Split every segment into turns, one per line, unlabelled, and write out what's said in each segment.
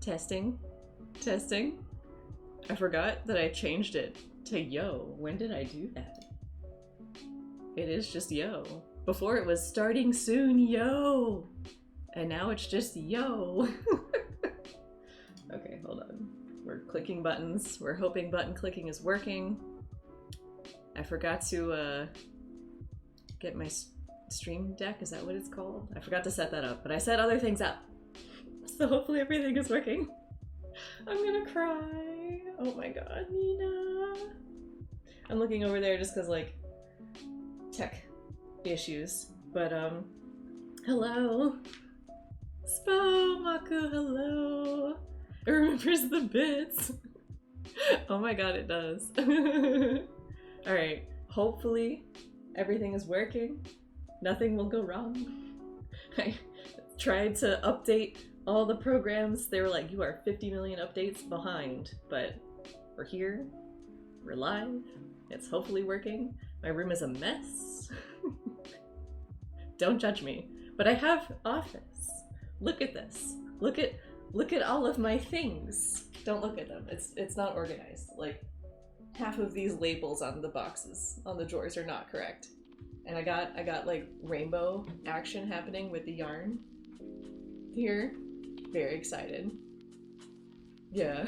Testing. Testing. I forgot that I changed it to yo. When did I do that? It is just yo. Before it was starting soon, yo. And now it's just yo. Okay, hold on. We're clicking buttons. We're hoping button clicking is working. I forgot to get my stream deck. Is that what it's called? I forgot to set that up, but I set other things up. So hopefully everything is working. I'm gonna cry. Oh my god, Nina. I'm looking over there just because, like, tech issues. But, hello. Spomaku, hello. It remembers the bits. Oh my god, it does. Alright, hopefully everything is working. Nothing will go wrong. I tried to update all the programs. They were like, you are 50 million updates behind, but we're here, we're live, it's hopefully working. My room is a mess. Don't judge me, but I have Office. Look at this. Look at all of my things. Don't look at them. It's not organized. Like, half of these labels on the boxes on the drawers are not correct. And I got like rainbow action happening with the yarn here. Very excited. Yeah.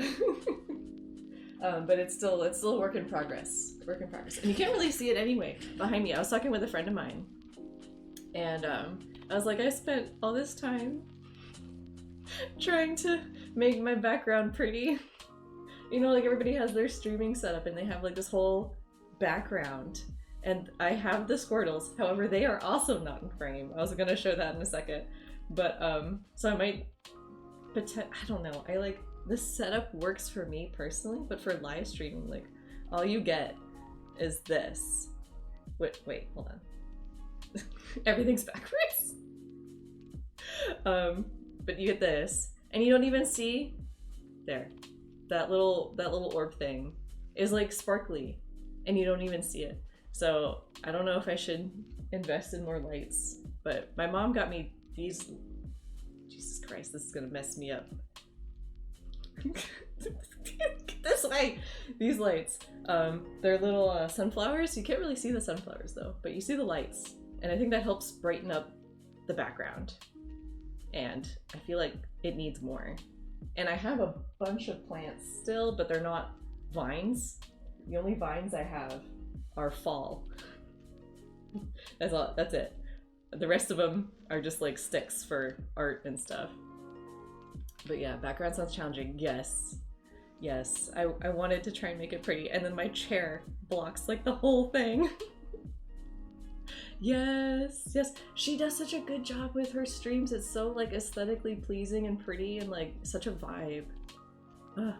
But it's still a work in progress. Work in progress. And you can't really see it anyway behind me. I was talking with a friend of mine, and I was like, I spent all this time trying to make my background pretty. You know, like everybody has their streaming setup and they have like this whole background. And I have the Squirtles, however, they are also not in frame. I was gonna show that in a second. But, so I might, I don't know, this setup works for me personally, but for live streaming, like, all you get is this. Wait, hold on. Everything's backwards. But you get this, and you don't even see, there, that little orb thing is like sparkly, and you don't even see it. So I don't know if I should invest in more lights, but my mom got me these. Jesus Christ, this is gonna mess me up. This way! These lights. They're little sunflowers. You can't really see the sunflowers though, but you see the lights. And I think that helps brighten up the background. And I feel like it needs more. And I have a bunch of plants still, but they're not vines. The only vines I have are fall. That's all. That's it. The rest of them are just like sticks for art and stuff. But yeah, background sounds challenging. Yes. Yes. I wanted to try and make it pretty, and then my chair blocks like the whole thing. Yes. Yes. She does such a good job with her streams. It's so like aesthetically pleasing and pretty and like such a vibe. Ugh.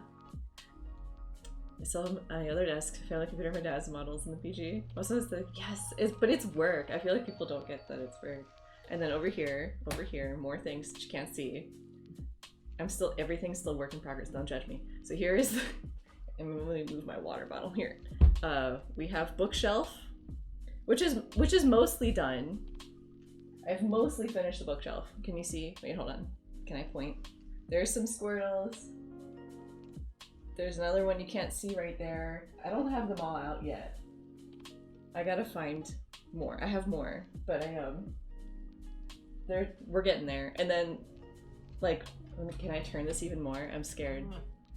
I still have my other desk, Family Computer, my dad's models in the PG. Also, yes, but it's work. I feel like people don't get that it's work. And then over here, more things that you can't see. Everything's still work in progress, don't judge me. So here is, and let me move my water bottle here. We have bookshelf, which is mostly done. I've mostly finished the bookshelf. Can you see? Wait, hold on. Can I point? There's some Squirtles. There's another one you can't see right there. I don't have them all out yet. I gotta find more. I have more, but we're getting there. And then, like, can I turn this even more? I'm scared.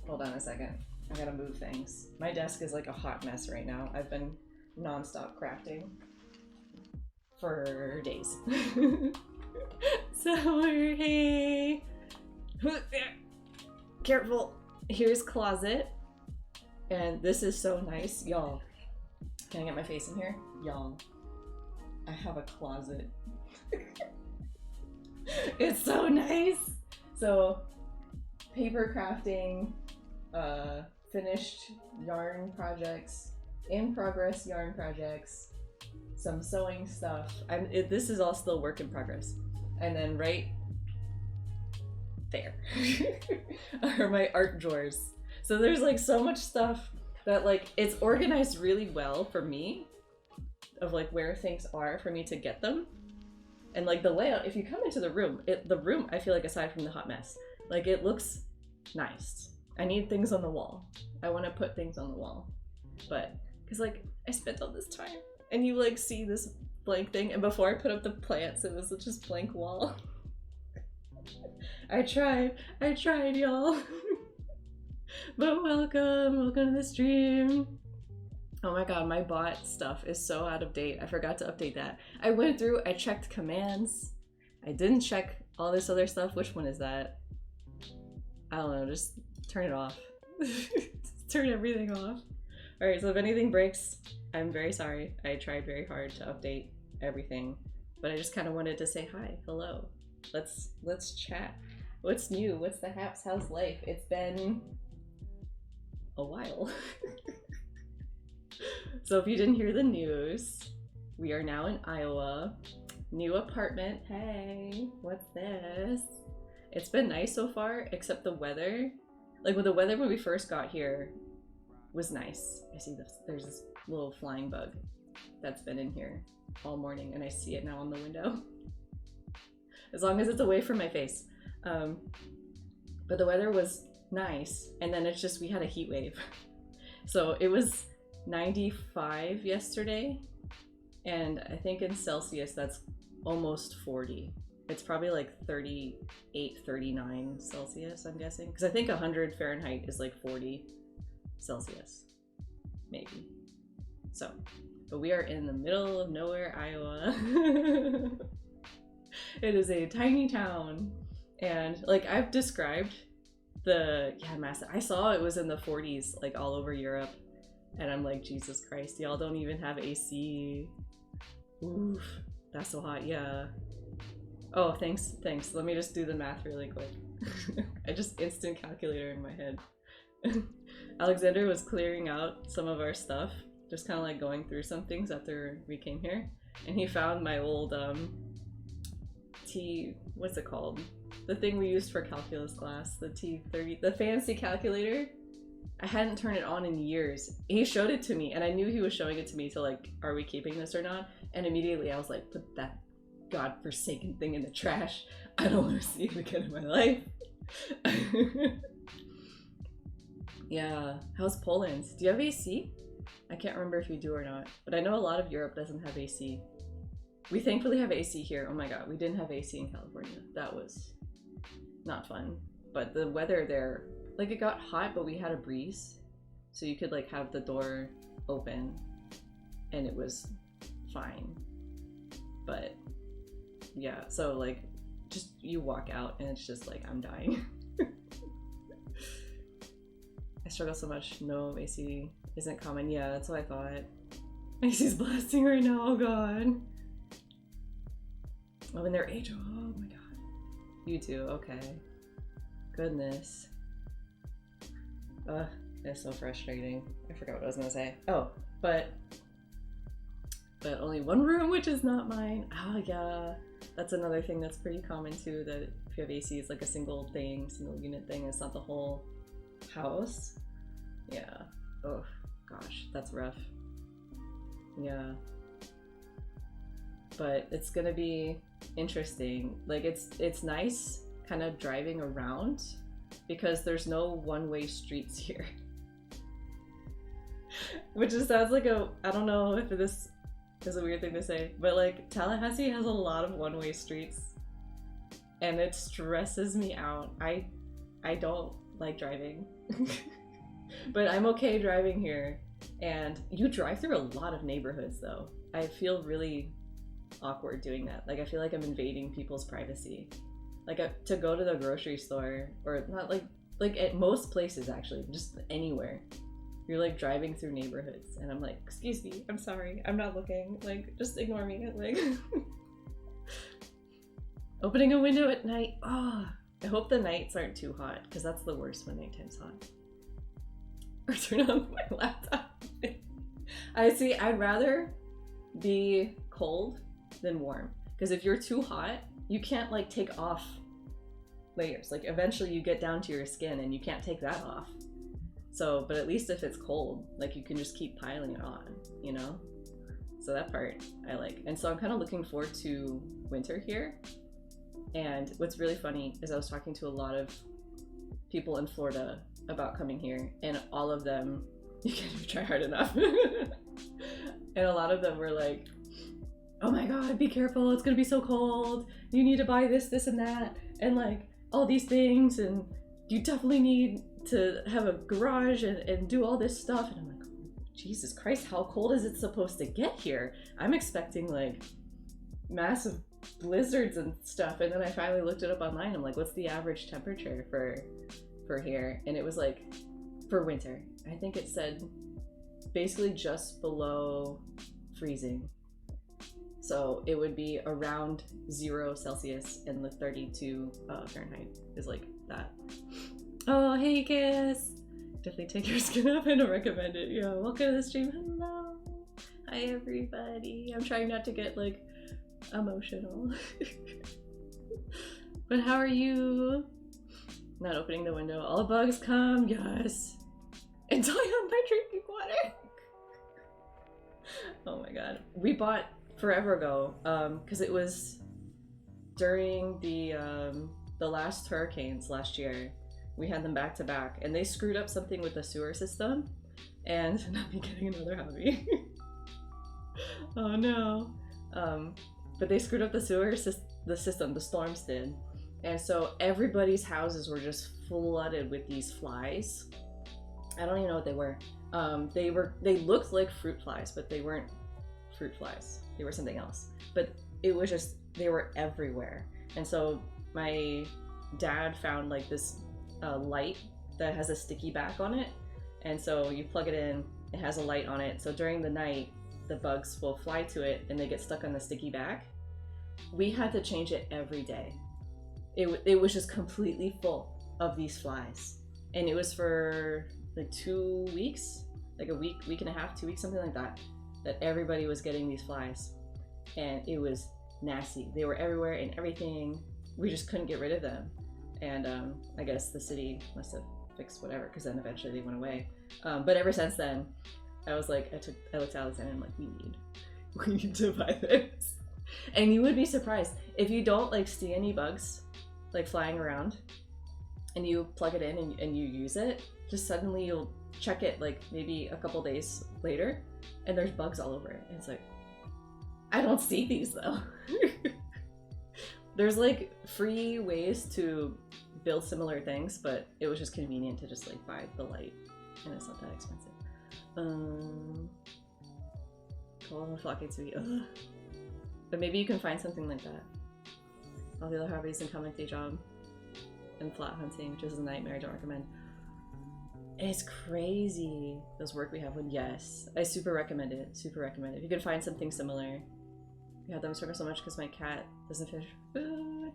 Hold on a second. I gotta move things. My desk is like a hot mess right now. I've been non-stop crafting for days. So, hey. Careful. Here's closet, and this is so nice, y'all. Can I get my face in here? Y'all, I have a closet. It's so nice. So, paper crafting, finished yarn projects, in progress yarn projects, some sewing stuff. This is all still work in progress. And then right there are my art drawers. So there's like so much stuff that like it's organized really well for me, of like where things are for me to get them. And like the layout, if you come into the room, I feel like aside from the hot mess, like it looks nice. I need things on the wall. I want to put things on the wall. But, because like, I spent all this time, and you like see this blank thing, and before I put up the plants, it was just blank wall. I tried, y'all. But welcome to the stream. Oh my god, my bot stuff is so out of date. I forgot to update that. I went through, I checked commands. I didn't check all this other stuff. Which one is that? I don't know, just turn it off. Turn everything off. Alright, so if anything breaks, I'm very sorry. I tried very hard to update everything, but I just kind of wanted to say hi, hello. Let's chat. What's new? What's the haps? How's life? It's been a while. So if you didn't hear the news, we are now in Iowa. New apartment. Hey, what's this? It's been nice so far, except the weather. Like with the weather when we first got here was nice. I see this. There's this little flying bug that's been in here all morning, and I see it now on the window. As long as it's away from my face. But the weather was nice, and then it's just we had a heat wave. So it was 95 yesterday, and I think in Celsius that's almost 40. It's probably like 38, 39 Celsius, I'm guessing. Because I think 100 Fahrenheit is like 40 Celsius, maybe. So, but we are in the middle of nowhere, Iowa. It is a tiny town, and like I've described massive. I saw it was in the 40s, like all over Europe, and I'm like, Jesus Christ, y'all don't even have AC. Oof, that's so hot. Yeah. Oh, thanks. Let me just do the math really quick. I just instant calculator in my head. Alexander was clearing out some of our stuff, just kind of like going through some things after we came here, and he found my old what's it called? The thing we used for calculus class, the T30, the fancy calculator. I hadn't turned it on in years. He showed it to me, and I knew he was showing it to me to like, are we keeping this or not? And immediately I was like, put that godforsaken thing in the trash. I don't want to see it again in my life. Yeah, how's Poland? Do you have AC? I can't remember if you do or not, but I know a lot of Europe doesn't have AC. We thankfully have AC here. Oh my god, we didn't have AC in California. That was not fun. But the weather there, like it got hot, but we had a breeze. So you could like have the door open and it was fine. But yeah, so like just you walk out and it's just like, I'm dying. I struggle so much. No, AC isn't common. Yeah, that's what I thought. AC's blasting right now, oh god. Oh, and their age, oh my god. You too, okay. Goodness. Ugh, it's so frustrating. I forgot what I was gonna say. Oh, but only one room, which is not mine. Oh yeah, that's another thing that's pretty common too, that if you have AC, it's like a single unit thing, it's not the whole house. Yeah. Oh gosh, that's rough. Yeah. But it's gonna be interesting. Like it's nice kind of driving around because there's no one-way streets here. Which just sounds like I don't know if this is a weird thing to say, but like Tallahassee has a lot of one-way streets and it stresses me out. I don't like driving. But I'm okay driving here, and you drive through a lot of neighborhoods though. I feel really awkward doing that. Like I feel like I'm invading people's privacy. Like to go to the grocery store, or not like at most places actually, just anywhere. You're like driving through neighborhoods and I'm like, excuse me, I'm sorry, I'm not looking, like just ignore me. Like opening a window at night. Oh, I hope the nights aren't too hot, because that's the worst when nighttime's hot. Or turn on my laptop. I'd rather be cold than warm, because if you're too hot, you can't like take off layers. Like eventually you get down to your skin and you can't take that off. So, but at least if it's cold, like you can just keep piling it on, you know? So that part I like. And so I'm kind of looking forward to winter here. And what's really funny is I was talking to a lot of people in Florida about coming here, and all of them, you can't even try hard enough. And a lot of them were like, oh my god, be careful, it's gonna be so cold, you need to buy this, this, and that, and like all these things, and you definitely need to have a garage and do all this stuff. And I'm like, Jesus Christ, how cold is it supposed to get here? I'm expecting like massive blizzards and stuff. And then I finally looked it up online. I'm like, what's the average temperature for here? And it was like, for winter, I think it said basically just below freezing. So it would be around 0 Celsius, and the 32 Fahrenheit is like that. Oh, hey Kiss! Definitely take your skin up and recommend it. Yeah, welcome to the stream. Hello! Hi everybody. I'm trying not to get like emotional. But how are you? Not opening the window. All the bugs come, yes. Until I'm not drinking water. Oh my god. We bought forever ago, because it was during the last hurricanes last year. We had them back to back, and they screwed up something with the sewer system, and not me getting another hobby. Oh no. But they screwed up the the system, the storms did. And so everybody's houses were just flooded with these flies. I don't even know what they were. They looked like fruit flies, but they weren't fruit flies. They were something else. But it was just, they were everywhere. And so my dad found like this light that has a sticky back on it. And so you plug it in, it has a light on it. So during the night, the bugs will fly to it and they get stuck on the sticky back. We had to change it every day. It was just completely full of these flies. And it was for like 2 weeks, like a week and a half, 2 weeks, something like that, that everybody was getting these flies. And it was nasty. They were everywhere and everything. We just couldn't get rid of them. And I guess the city must have fixed whatever, because then eventually they went away. But ever since then, I was like, I looked at Alexander and I'm like, we need to buy this. And you would be surprised if you don't like see any bugs like flying around, and you plug it in and you use it, just suddenly you'll check it like maybe a couple days later, and there's bugs all over it. And it's like, I don't see these though. There's like free ways to build similar things, but it was just convenient to just like buy the light, and it's not that expensive. Call the flocking to be, but maybe you can find something like that. All the other hobbies and comic day job and flat hunting, which is a nightmare. I don't recommend. It's crazy those work we have with. Yes, I super recommend it. Super recommend it. If you can find something similar. We had them struggle so much because my cat doesn't finish food.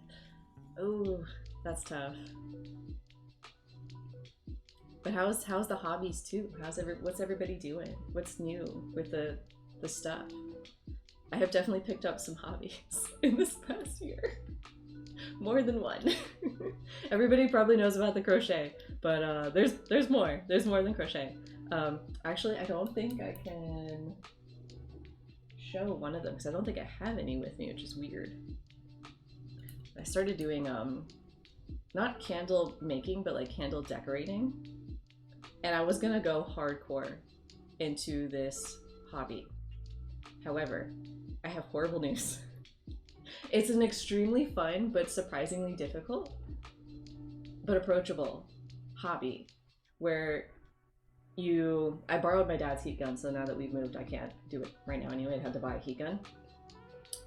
Oh, that's tough. But how's the hobbies too? What's everybody doing? What's new with the stuff? I have definitely picked up some hobbies in this past year. More than one. Everybody probably knows about the crochet, but there's more. There's more than crochet. Actually, I don't think I can show one of them because I don't think I have any with me, which is weird. I started doing not candle making, but like candle decorating, and I was gonna go hardcore into this hobby. However, I have horrible news. It's an extremely fun but surprisingly difficult but approachable hobby where I borrowed my dad's heat gun, so now that we've moved I can't do it right now anyway. I had to buy a heat gun.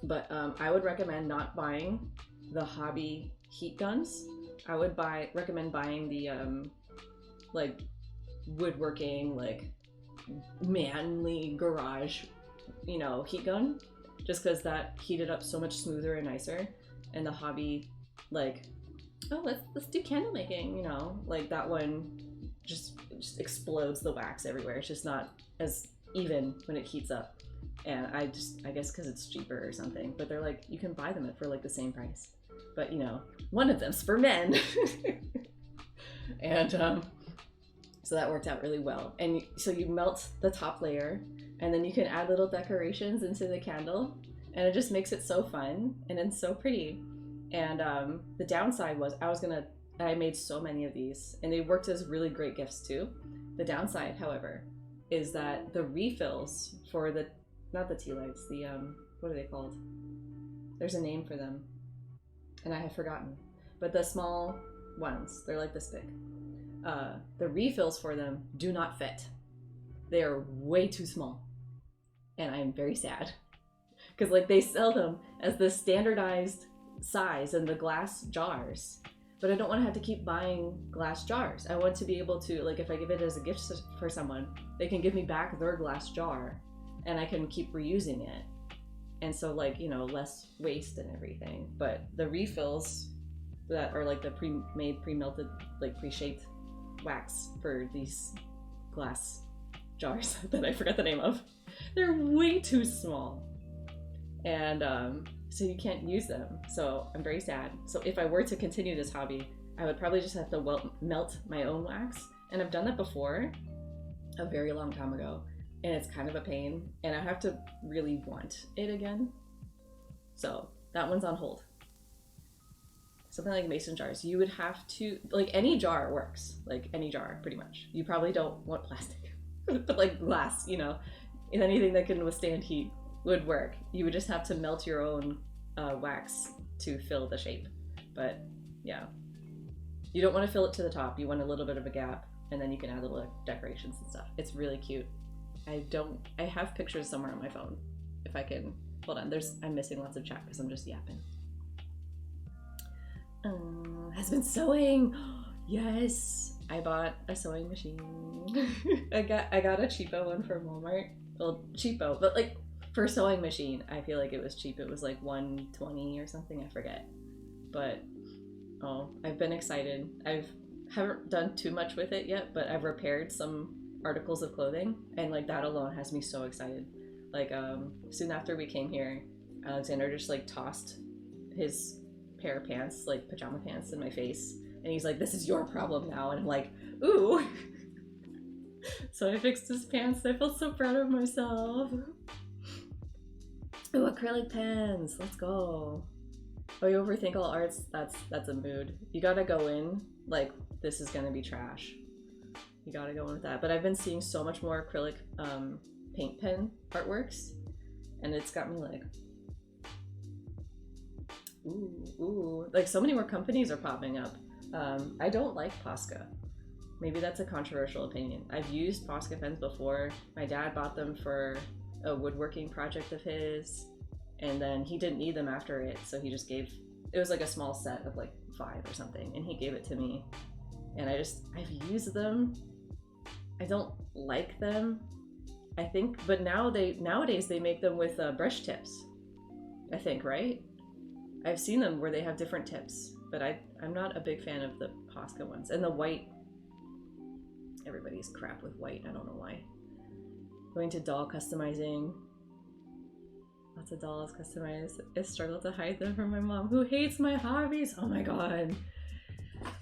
But I would recommend not buying the hobby heat guns. I would recommend buying the like woodworking, like manly garage, you know, heat gun, just because that heated up so much smoother and nicer. And the hobby, like, oh, let's do candle making, you know, like that one just explodes the wax everywhere. It's just not as even when it heats up. And I guess because it's cheaper or something, but they're like, you can buy them for like the same price, but you know, one of them's for men. And so that worked out really well. And so you melt the top layer, and then you can add little decorations into the candle, and it just makes it so fun and it's so pretty. And the downside was I was gonna I made so many of these, and they worked as really great gifts too. The downside, however, is that the refills for the, not the tea lights, the what are they called? There's a name for them, and I have forgotten. But the small ones, they're like this big. The refills for them do not fit. They are way too small, and I am very sad because like they sell them as the standardized size in the glass jars, but I don't want to have to keep buying glass jars. I want to be able to, like, if I give it as a gift for someone, they can give me back their glass jar and I can keep reusing it. And so, like, you know, less waste and everything. But the refills that are like the pre-made, pre-melted, like pre-shaped wax for these glass jars that I forgot the name of, they're way too small. And so you can't use them. So I'm very sad. So if I were to continue this hobby, I would probably just have to melt my own wax. And I've done that before, a very long time ago, and it's kind of a pain, and I have to really want it again. So that one's on hold. Something like mason jars, you would have to, like, any jar works, like any jar pretty much. You probably don't want plastic, but like glass, you know, anything that can withstand heat would work. You would just have to melt your own wax to fill the shape. But yeah, you don't want to fill it to the top. You want a little bit of a gap, and then you can add little decorations and stuff. It's really cute. I have pictures somewhere on my phone. If I can, hold on, I'm missing lots of chat because I'm just yapping. Has been sewing. Yes, I bought a sewing machine. I got a cheapo one from Walmart. Well, cheapo, but like for a sewing machine, I feel like it was cheap. It was like $120 or something, I forget. But I've been excited. Haven't done too much with it yet, but I've repaired some articles of clothing, and like that alone has me so excited. Like soon after we came here, Alexander just like tossed his pair of pants, like pajama pants, in my face, and he's like, "This is your problem now," and I'm like, "Ooh." So I fixed his pants. I felt so proud of myself. Ooh, acrylic pens, let's go. Oh, you overthink all arts? That's a mood. You gotta go in like, this is gonna be trash. You gotta go in with that. But I've been seeing so much more acrylic paint pen artworks, and it's got me like, ooh, like so many more companies are popping up. I don't like Posca. Maybe that's a controversial opinion. I've used Posca pens before. My dad bought them for a woodworking project of his, and then he didn't need them after it, so he just it was like a small set of like 5 or something, and he gave it to me. And I've used them. I don't like them, I think, but nowadays they make them with brush tips, I think, right? I've seen them where they have different tips, but I'm not a big fan of the Posca ones. And the white, everybody's crap with white, I don't know why. Going to doll customizing. Lots of dolls customized. I struggle to hide them from my mom, who hates my hobbies. Oh my god.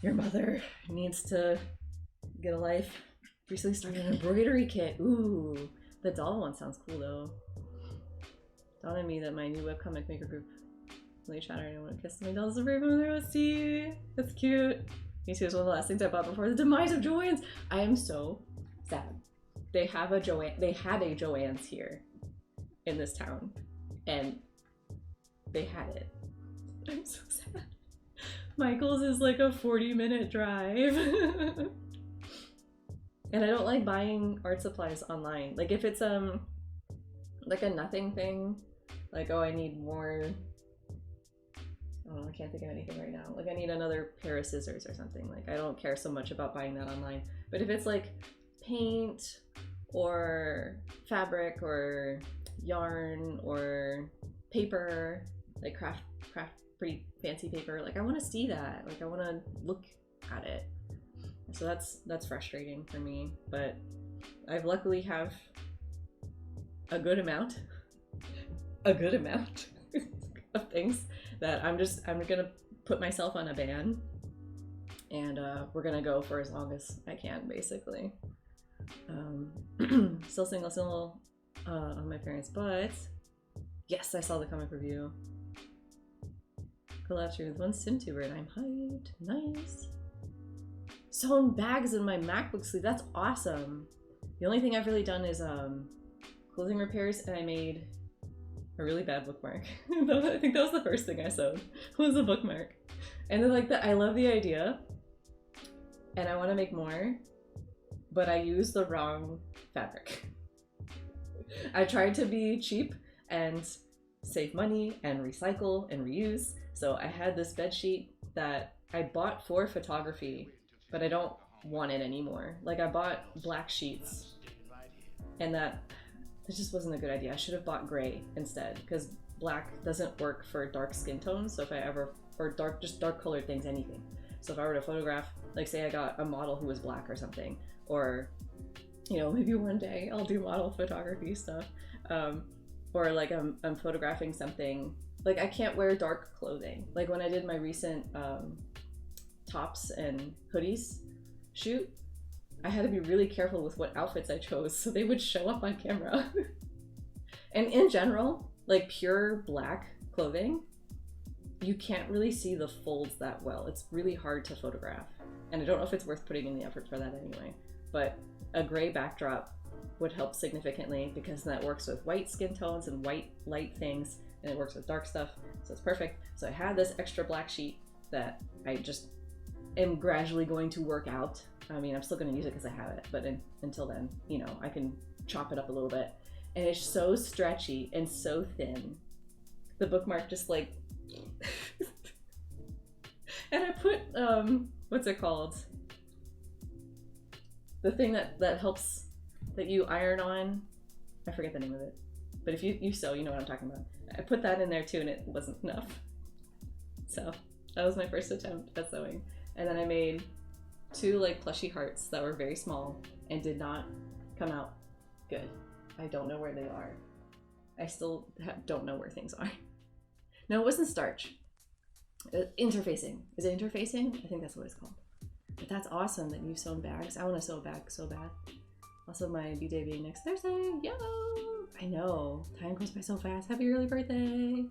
Your mother needs to get a life. Recently started an embroidery kit. Ooh, the doll one sounds cool though. Dawned on me that my new webcomic maker group, really chatter, I want to kiss my dolls. Brave Mother. See, that's cute. Me too is one of the last things I bought before the demise of Joann's. I am so sad. They had a Joann's here in this town, and they had it. I'm so sad. Michael's is like a 40-minute drive. And I don't like buying art supplies online. Like if it's like a nothing thing, like, oh, I need more, oh, I can't think of anything right now. Like I need another pair of scissors or something. Like I don't care so much about buying that online. But if it's like paint or fabric or yarn or paper, like craft pretty fancy paper, like I want to see that. Like I want to look at it. So that's frustrating for me, but I've luckily have a good amount of things that I'm gonna put myself on a ban, and we're gonna go for as long as I can, basically. Still single on my parents' but yes, I saw the comic review. Collab stream with one SimTuber and I'm hyped. Nice. sewn bags in my MacBook sleeve. That's awesome. The only thing I've really done is clothing repairs, and I made a really bad bookmark. I think that was the first thing I sewed, was a bookmark. And then like that, I love the idea, and I want to make more, but I used the wrong fabric. I tried to be cheap and save money and recycle and reuse. So I had this bed sheet that I bought for photography, but I don't want it anymore. Like I bought black sheets, and that just wasn't a good idea. I should have bought gray instead, because black doesn't work for dark skin tones. So if I ever, or just dark colored things, anything. So if I were to photograph, like say I got a model who was black or something, or you know, maybe one day I'll do model photography stuff, or like I'm photographing something, like I can't wear dark clothing. Like when I did my recent tops and hoodies shoot, I had to be really careful with what outfits I chose so they would show up on camera. And in general, like pure black clothing, you can't really see the folds that well. It's really hard to photograph. And I don't know if it's worth putting in the effort for that anyway. But a gray backdrop would help significantly, because that works with white skin tones and white light things, and it works with dark stuff, so it's perfect. So I had this extra black sheet that I just am gradually going to work out. I mean, I'm still going to use it because I have it, but until then, you know, I can chop it up a little bit. And it's so stretchy and so thin. The bookmark just like... And I put, what's it called? The thing that helps, that you iron on, I forget the name of it, but if you sew, you know what I'm talking about. I put that in there too, and it wasn't enough. So that was my first attempt at sewing. And then I made 2 like plushy hearts that were very small and did not come out good. I don't know where they are. I still don't know where things are. No, it wasn't starch. Interfacing. Is it interfacing? I think that's what it's called. But that's awesome that you've sewn bags. I want to sew a bag so bad. Also, my B-Day being next Thursday. Yo! I know. Time goes by so fast. Happy early birthday!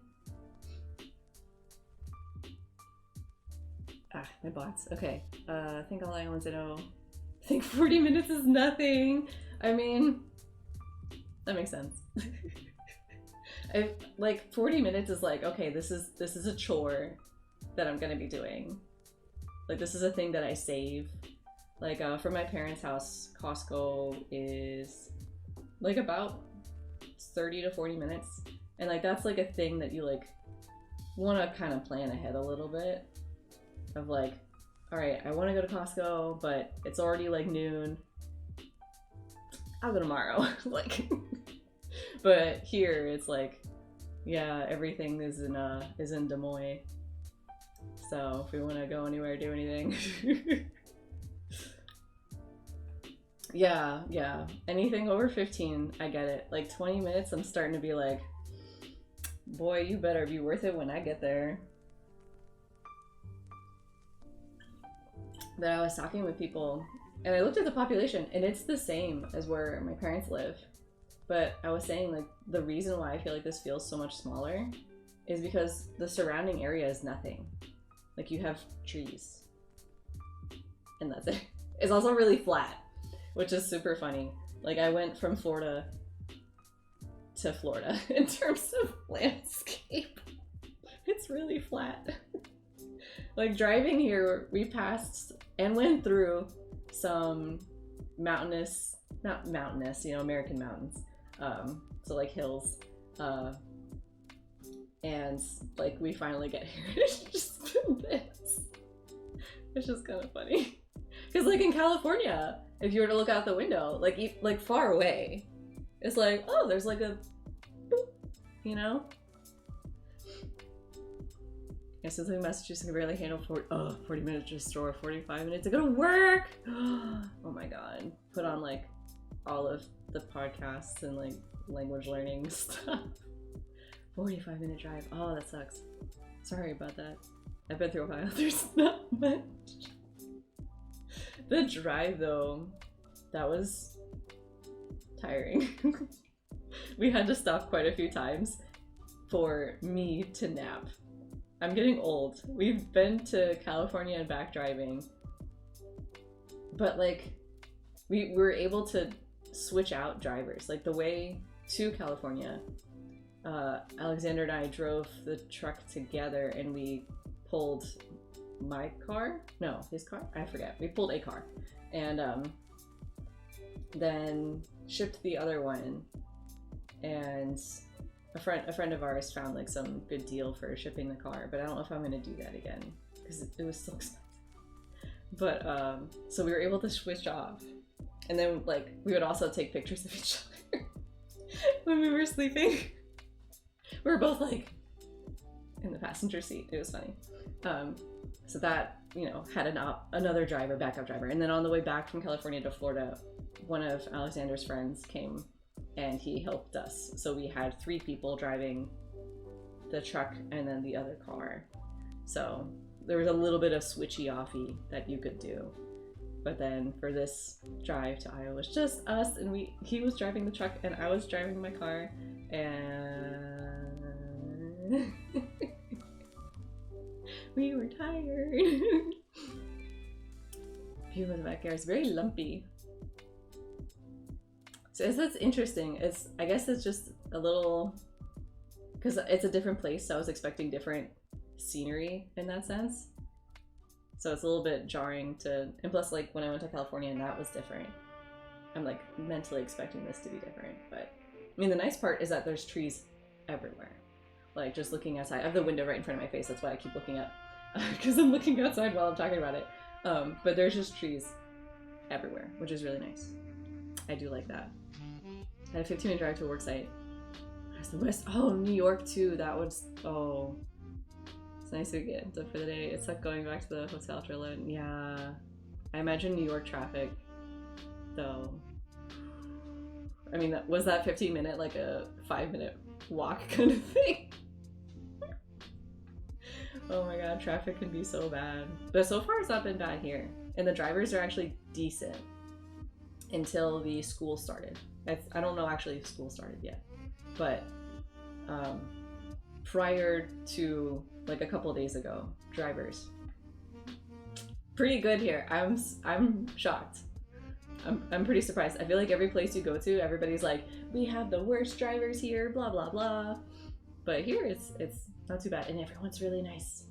Ah, my bots. Okay. I think all I want to know. I think 40 minutes is nothing. I mean, that makes sense. Like 40 minutes is like, okay, this is a chore that I'm gonna be doing. Like this is a thing that I save. Like for my parents' house, Costco is like about 30 to 40 minutes. And like that's like a thing that you like want to kind of plan ahead a little bit. Of like, all right, I want to go to Costco, but it's already like noon. I'll go tomorrow. Like, but here it's like, yeah, everything is in Des Moines. So if we want to go anywhere, do anything. Yeah, anything over 15, I get it. Like 20 minutes, I'm starting to be like, boy, you better be worth it when I get there. But I was talking with people, and I looked at the population, and it's the same as where my parents live. But I was saying, like, the reason why I feel like this feels so much smaller is because the surrounding area is nothing. Like, you have trees. And that's it. It's also really flat, which is super funny. Like, I went from Florida to Florida in terms of landscape. It's really flat. Like, driving here, we passed and went through some mountainous, not mountainous, you know, American mountains. So like hills. And like we finally get here. It's just been this. It's just kind of funny. Because like in California, if you were to look out the window, like far away, it's like, oh, there's like a boop, you know? Yeah, since I'm in Massachusetts, I can barely handle 40 minutes to store, 45 minutes to go to work. Oh my god. Put on like all of the podcasts and like language learning stuff. 45-minute drive. Oh, that sucks. Sorry about that. I've been through a while. There's not much. The drive though, that was tiring. We had to stop quite a few times for me to nap. I'm getting old. We've been to California and back driving but like we were able to switch out drivers. Like the way to California, Alexander and I drove the truck together, and we pulled my car, no, his car, I forget. We pulled a car, and then shipped the other one, and a friend of ours found like some good deal for shipping the car, but I don't know if I'm gonna do that again because it was so expensive. But so we were able to switch off, and then like we would also take pictures of each other when we were sleeping. We were both like in the passenger seat. It was funny. So that, you know, had another driver, backup driver, and then on the way back from California to Florida, one of Alexander's friends came and he helped us. So we had 3 people driving the truck and then the other car. So there was a little bit of switchy-offy that you could do. But then for this drive to Iowa, it was just us, and he was driving the truck and I was driving my car, and we were tired. View of the backyard is very lumpy. So that's interesting. I guess it's just a little, because it's a different place, so I was expecting different scenery in that sense. So it's a little bit jarring and plus like when I went to California and that was different, I'm like mentally expecting this to be different. But I mean, the nice part is that there's trees everywhere. Like just looking outside, I have the window right in front of my face, that's why I keep looking up, because I'm looking outside while I'm talking about it. But there's just trees everywhere, which is really nice. I do like that. I had a 15-minute drive to a work site. Where's the West? Oh, New York too. That was, oh, it's nice to get done for the day. It's like going back to the hotel after alone. Yeah, I imagine New York traffic, though. I mean, was that 15-minute like a 5-minute walk kind of thing? Oh my god, traffic can be so bad. But so far it's not been bad here. And the drivers are actually decent until the school started. I don't know actually if school started yet. But prior to like a couple days ago, drivers pretty good here. I'm shocked. I'm pretty surprised. I feel like every place you go to, everybody's like, we have the worst drivers here, blah blah blah. But here it's not too bad, and everyone's really nice.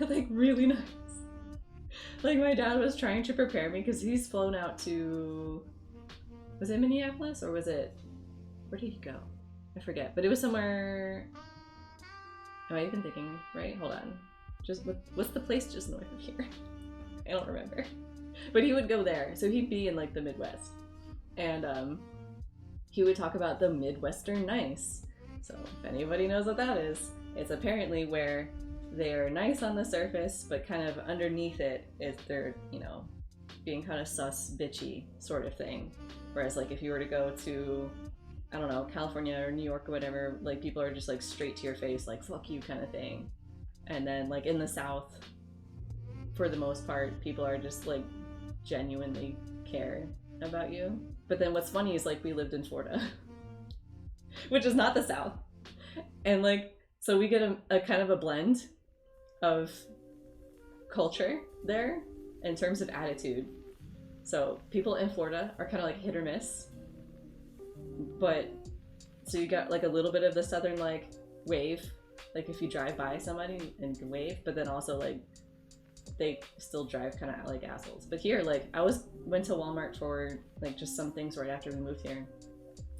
Like really nice. Like my dad was trying to prepare me because he's flown out to, was it Minneapolis or was it, where did he go? I forget, but it was somewhere. Am I even thinking right? Hold on. Just what's the place just north of here? I don't remember. But he would go there, so he'd be in like the Midwest, and he would talk about the Midwestern nice. So if anybody knows what that is, it's apparently where they're nice on the surface, but kind of underneath it is they're, you know, being kind of sus, bitchy sort of thing. Whereas like if you were to go to, I don't know, California or New York or whatever, like people are just like straight to your face, like fuck you kind of thing. And then like in the South, for the most part, people are just like genuinely care about you. But then what's funny is like we lived in Florida, which is not the South. And like, so we get a kind of a blend of culture there in terms of attitude. So people in Florida are kind of like hit or miss. But so you got like a little bit of the Southern like wave, like if you drive by somebody and you can wave, but then also like they still drive kind of like assholes. But here, like I went to Walmart for like just some things right after we moved here,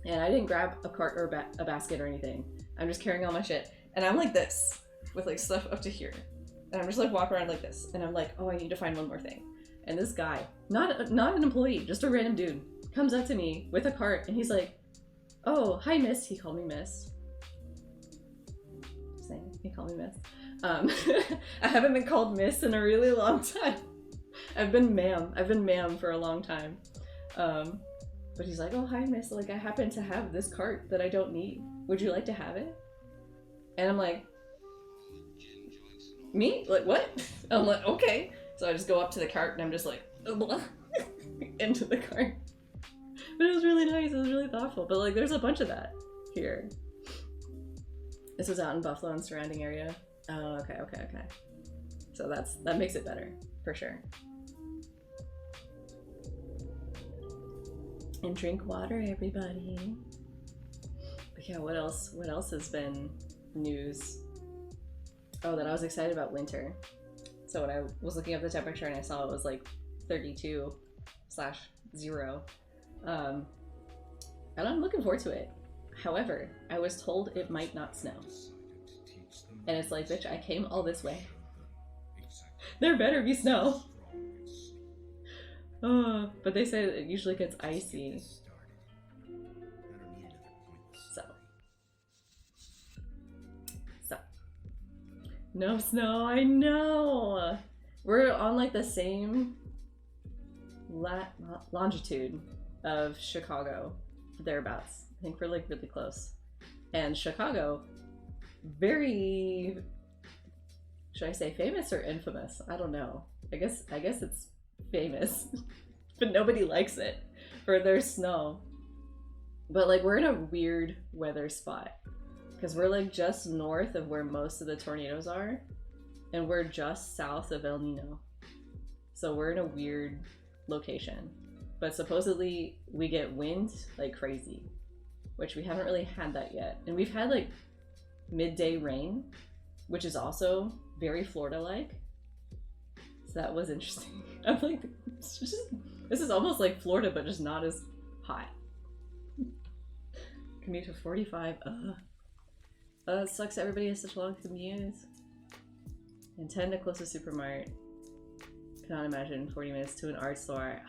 and I didn't grab a cart or a basket or anything. I'm just carrying all my shit, and I'm like this with like stuff up to here, and I'm just like walking around like this, and I'm like, oh, I need to find one more thing. And this guy, not an employee, just a random dude, comes up to me with a cart, and he's like, oh, hi miss. He called me miss. Saying he called me miss. I haven't been called miss in a really long time. I've been ma'am for a long time. But he's like, oh, hi miss, like I happen to have this cart that I don't need. Would you like to have it? And I'm like, me? Like what? I'm like, okay. So I just go up to the cart and I'm just like, into the cart. But it was really nice, it was really thoughtful. But like there's a bunch of that here. This was out in Buffalo and surrounding area. Oh, okay. So that makes it better, for sure. And drink water, everybody. But yeah, what else? What else has been news? Oh, that I was excited about winter. So when I was looking up the temperature and I saw it was like 32/0, and I'm looking forward to it. However, I was told it might not snow. And it's like, bitch, I came all this way. There better be snow. But they say that it usually gets icy. So. No snow, I know! We're on like the same longitude of Chicago, thereabouts. I think we're like really close. And Chicago, very, should I say famous or infamous? I don't know. I guess it's famous, but nobody likes it for their snow. But like we're in a weird weather spot because we're like just north of where most of the tornadoes are, and we're just south of El Nino. So we're in a weird location. But supposedly we get wind like crazy, which we haven't really had that yet. And we've had like midday rain, which is also very Florida-like. So that was interesting. I'm like, this is almost like Florida, but just not as hot. Commute to 45. It sucks everybody has such long commutes. And 10 to closest supermarket. Cannot imagine 40 minutes to an art store.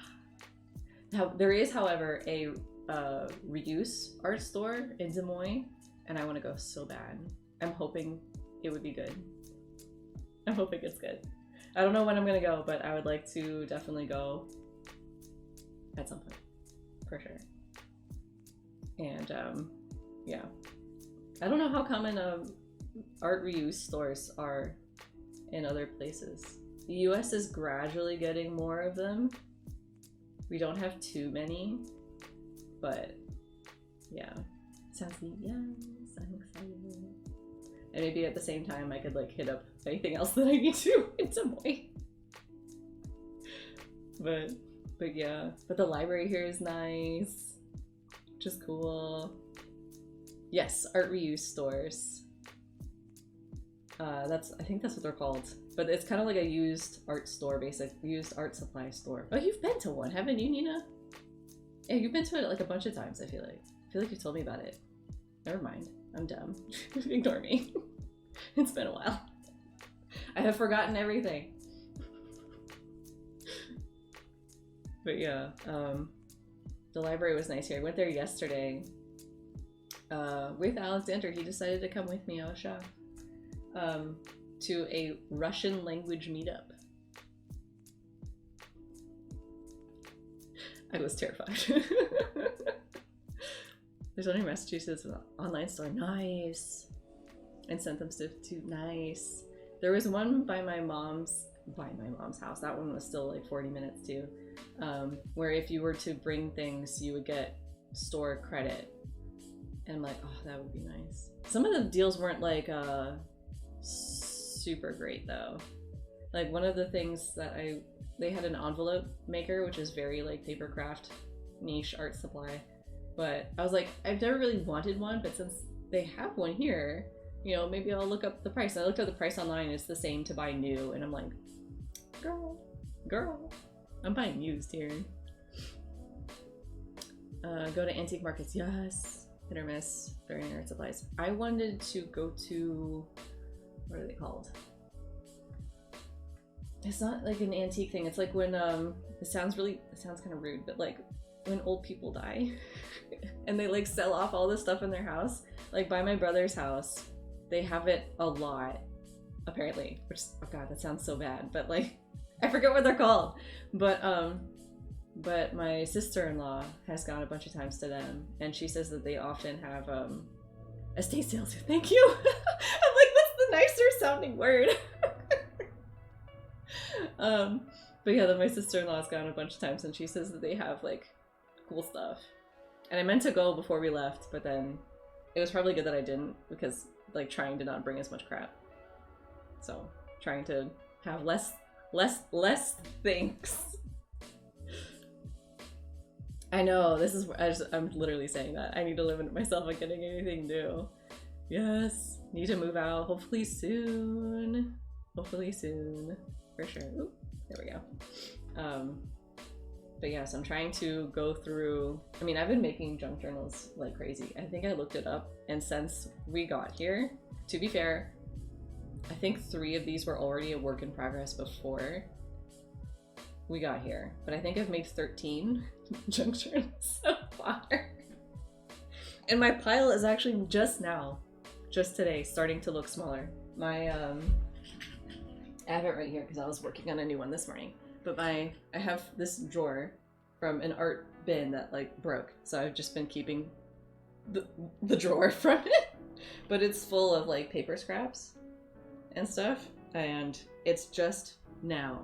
Now, there is, however, a reduce art store in Des Moines, and I want to go so bad. I'm hoping it would be good. I'm hoping it's good. I don't know when I'm gonna go, but I would like to definitely go at some point, for sure. And yeah, I don't know how common art reuse stores are in other places. The US is gradually getting more of them. We don't have too many, but yeah, sounds neat. Yes, I'm excited. And maybe at the same time I could like hit up anything else that I need to in some way. But yeah, but the library here is nice, which is cool. Yes, art reuse stores. I think that's what they're called. But it's kind of like a used art store, used art supply store. Oh, you've been to one, haven't you, Nina? Yeah, you've been to it like a bunch of times, I feel like. I feel like you told me about it. Never mind. I'm dumb. Ignore me. It's been a while. I have forgotten everything. But yeah, the library was nice here. I went there yesterday with Alexander. He decided to come with me. I was shocked. To a Russian language meetup. I was terrified. There's one in Massachusetts, an online store. Nice. And sent them stuff too. Nice. There was one by my mom's house. That one was still like 40 minutes too. Where if you were to bring things, you would get store credit. And I'm like, oh, that would be nice. Some of the deals weren't like super great though. Like one of the things that they had an envelope maker, which is very like paper craft niche art supply. But I was like, I've never really wanted one, but since they have one here, you know, maybe I'll look up the price. And I looked up the price online, it's the same to buy new, and I'm like, girl, I'm buying used here. Go to antique markets, yes. Hit or miss during art supplies. I wanted to go to, what are they called? It's not like an antique thing. It's like when it sounds kind of rude, but like when old people die and they like sell off all the stuff in their house. Like by my brother's house, they have it a lot, apparently. Which, oh god, that sounds so bad. But like, I forget what they're called. But my sister-in-law has gone a bunch of times to them, and she says that they often have estate sales. Thank you. I'm like, that's the nicer sounding word. But yeah, then my sister-in-law's gone a bunch of times, and she says that they have like cool stuff. And I meant to go before we left, but then it was probably good that I didn't, because like trying to not bring as much crap. So trying to have less things. I know, I'm literally saying that. I need to limit myself on getting anything new. Yes, need to move out, hopefully soon. Hopefully soon, for sure. Ooh, there we go. But yes, I'm trying to go through, I mean, I've been making junk journals like crazy. I think I looked it up, and since we got here, to be fair, I think 3 of these were already a work in progress before we got here, but I think I've made 13 junk journals so far. And my pile is actually just today, starting to look smaller. I have it right here because I was working on a new one this morning. But I have this drawer from an art bin that like broke, so I've just been keeping the drawer from it. But it's full of like paper scraps and stuff, and it's just now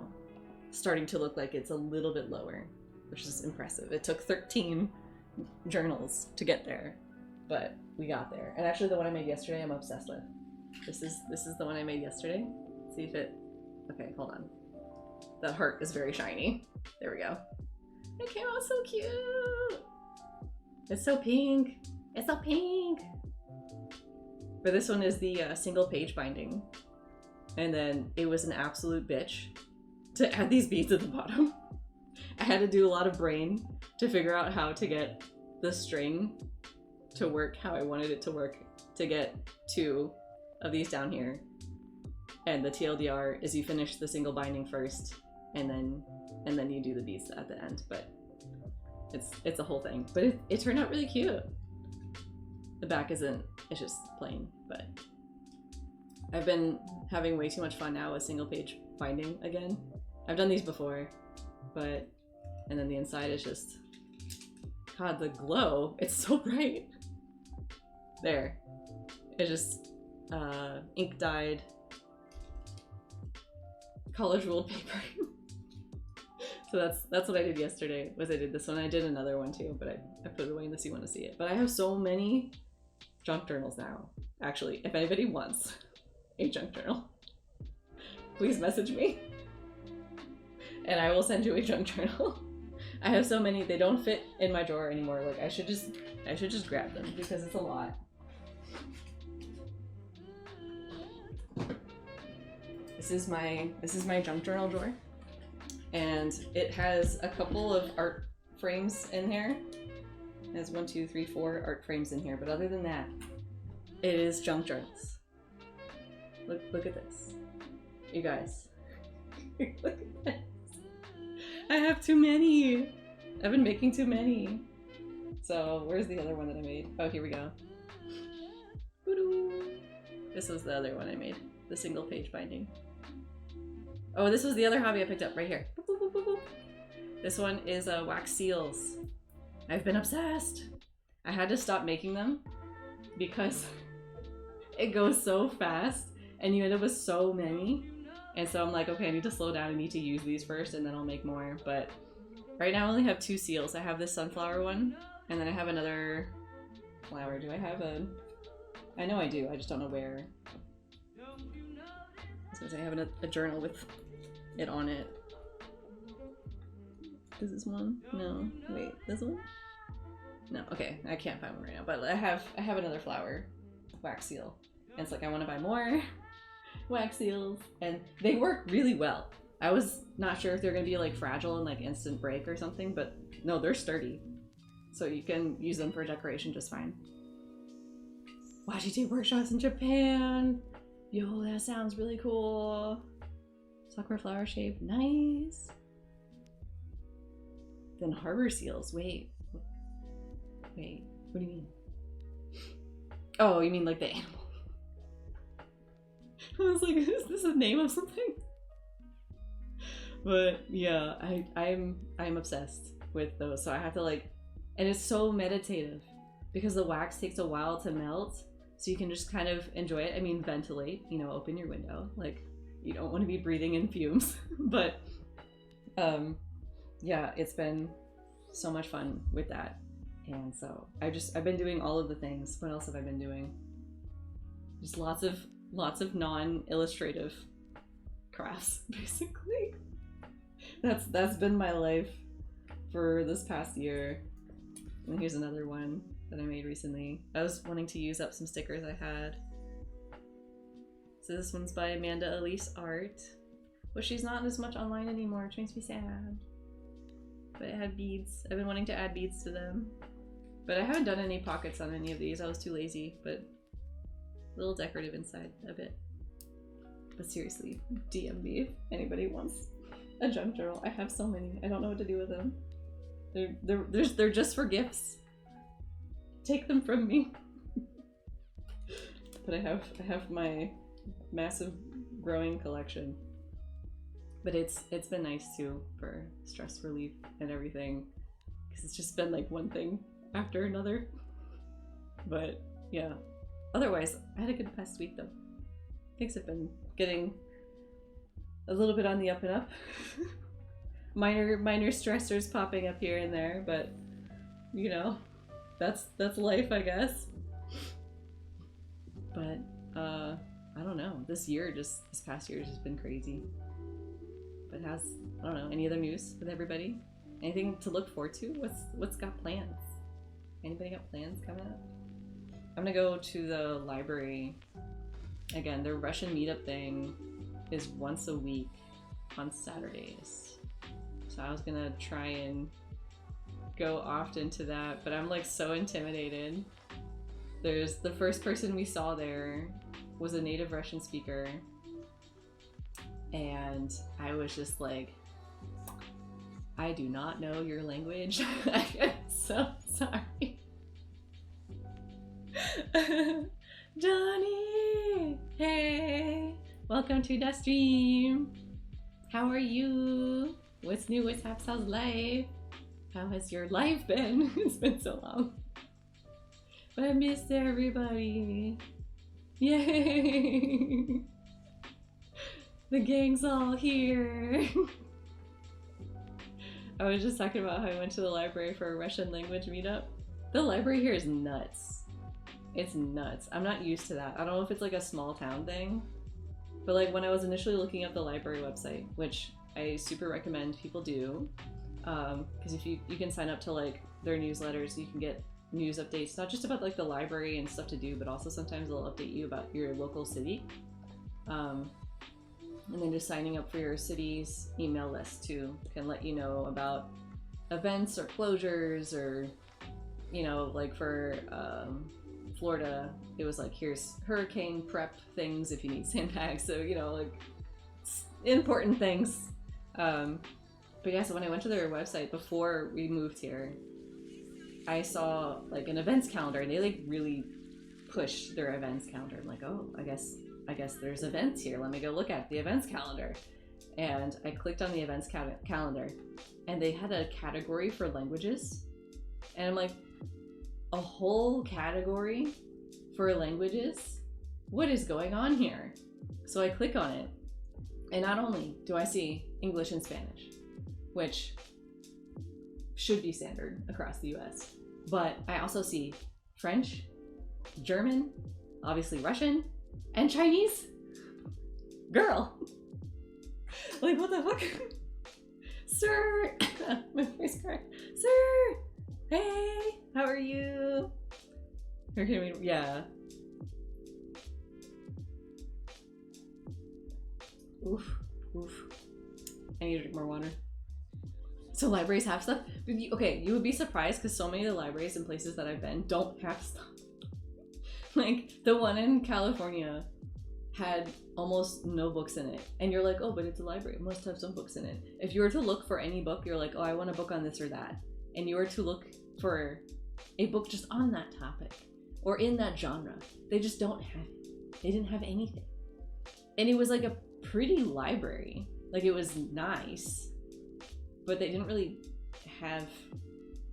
starting to look like it's a little bit lower, which is impressive. It took 13 journals to get there, but we got there. And actually the one I made yesterday I'm obsessed with. This is the one I made yesterday. Let's see if it, okay, hold on. That heart is very shiny. There we go. It came out so cute. It's so pink. It's so pink. But this one is the single page binding. And then it was an absolute bitch to add these beads at the bottom. I had to do a lot of brain to figure out how to get the string to work how I wanted it to work, to get 2 of these down here. And the TLDR is you finish the single binding first, and then you do the beads at the end. But it's a whole thing. But it turned out really cute. The back isn't, it's just plain, but I've been having way too much fun now with single page binding again. I've done these before, but, and then the inside is just, God, the glow, it's so bright. There, it's just ink dyed college ruled paper. So that's what I did yesterday, was I did this one. I did another one too, but I put it away unless you want to see it. But I have so many junk journals now. Actually, if anybody wants a junk journal, please message me and I will send you a junk journal. I have so many, they don't fit in my drawer anymore. Like I should just grab them because it's a lot. This is my junk journal drawer, and it has a couple of art frames in here. It has 1, 2, 3, 4 art frames in here, but other than that, it is junk journals. Look at this, you guys. Look at this. I have too many. I've been making too many. So where's the other one that I made? Oh, here we go. This was the other one I made, the single page binding. Oh, this was the other hobby I picked up right here. Boop, boop, boop, boop, boop. This one is wax seals. I've been obsessed. I had to stop making them because it goes so fast and you end up with so many. And so I'm like, okay, I need to slow down. I need to use these first and then I'll make more. But right now I only have 2 seals. I have this sunflower one, and then I have another flower. Do I have a... I know I do. I just don't know where. I was gonna say I have a journal with it on it. Is this one? No. Wait, this one? No. Okay, I can't find one right now. But I have another flower wax seal. And it's like I want to buy more wax seals, and they work really well. I was not sure if they're gonna be like fragile and like instant break or something, but no, they're sturdy. So you can use them for decoration just fine. Washi tape workshops in Japan. Yo, that sounds really cool. Sakura flower shape, nice. Then harbor seals, wait, what do you mean? Oh, you mean like the animal? I was like, is this a name of something? But yeah, I'm obsessed with those. So I have to like, and it's so meditative because the wax takes a while to melt. So you can just kind of enjoy it. I mean, ventilate, you know, open your window. Like, you don't want to be breathing in fumes. But yeah, it's been so much fun with that. And so I've been doing all of the things. What else have I been doing? Just lots of non-illustrative crafts, basically. That's been my life for this past year. And here's another one that I made recently. I was wanting to use up some stickers I had. So this one's by Amanda Elise Art. But she's not as much online anymore, which makes me sad. But it had beads. I've been wanting to add beads to them. But I haven't done any pockets on any of these. I was too lazy, but a little decorative inside a bit. But seriously, DM me if anybody wants a junk journal. I have so many. I don't know what to do with them. They're just for gifts. Take them from me. But I have my massive growing collection. But it's been nice too for stress relief and everything, because it's just been like one thing after another. But yeah, otherwise I had a good past week though. Things have been getting a little bit on the up and up. minor stressors popping up here and there, but you know, that's life, I guess. But I don't know, this past year has just been crazy. But I don't know, any other news with everybody? Anything to look forward to? What's got plans? Anybody got plans coming up? I'm gonna go to the library again. Their Russian meetup thing is once a week on Saturdays. So I was gonna try and go often to that, but I'm like so intimidated. There's the first person we saw there was a native Russian speaker, and I was just like, I do not know your language. I'm so sorry. Johnny! Hey! Welcome to the stream! How are you? What's new? What's up? How's life? How has your life been? It's been so long. But I missed everybody. Yay! The gang's all here. I was just talking about how I went to the library for a Russian language meetup. The library here is nuts. It's nuts. I'm not used to that. I don't know if it's like a small town thing, but like when I was initially looking up the library website, which I super recommend people do, because if you can sign up to like their newsletters, you can get news updates, not just about like the library and stuff to do, but also sometimes they'll update you about your local city. And then just signing up for your city's email list too can let you know about events or closures, or, you know, like for Florida, it was like, here's hurricane prep things if you need sandbags. So, you know, like important things. But yeah, so when I went to their website before we moved here, I saw like an events calendar, and they like really push their events calendar. I'm like, oh, I guess there's events here. Let me go look at the events calendar. And I clicked on the events calendar, and they had a category for languages. And I'm like, a whole category for languages? What is going on here? So I click on it, and not only do I see English and Spanish, which should be standard across the US, but I also see French, German, obviously Russian, and Chinese. Girl. Like, what the fuck? Sir! My voice cracked. Sir! Hey! How are you? Or can we, yeah. Oof. I need to drink more water. So libraries have stuff? Okay, you would be surprised because so many of the libraries and places that I've been don't have stuff. Like, the one in California had almost no books in it. And you're like, oh, but it's a library. It must have some books in it. If you were to look for any book, you're like, oh, I want a book on this or that. And you were to look for a book just on that topic or in that genre, they just don't have it. They didn't have anything. And it was like a pretty library. Like, it was nice, but they didn't really have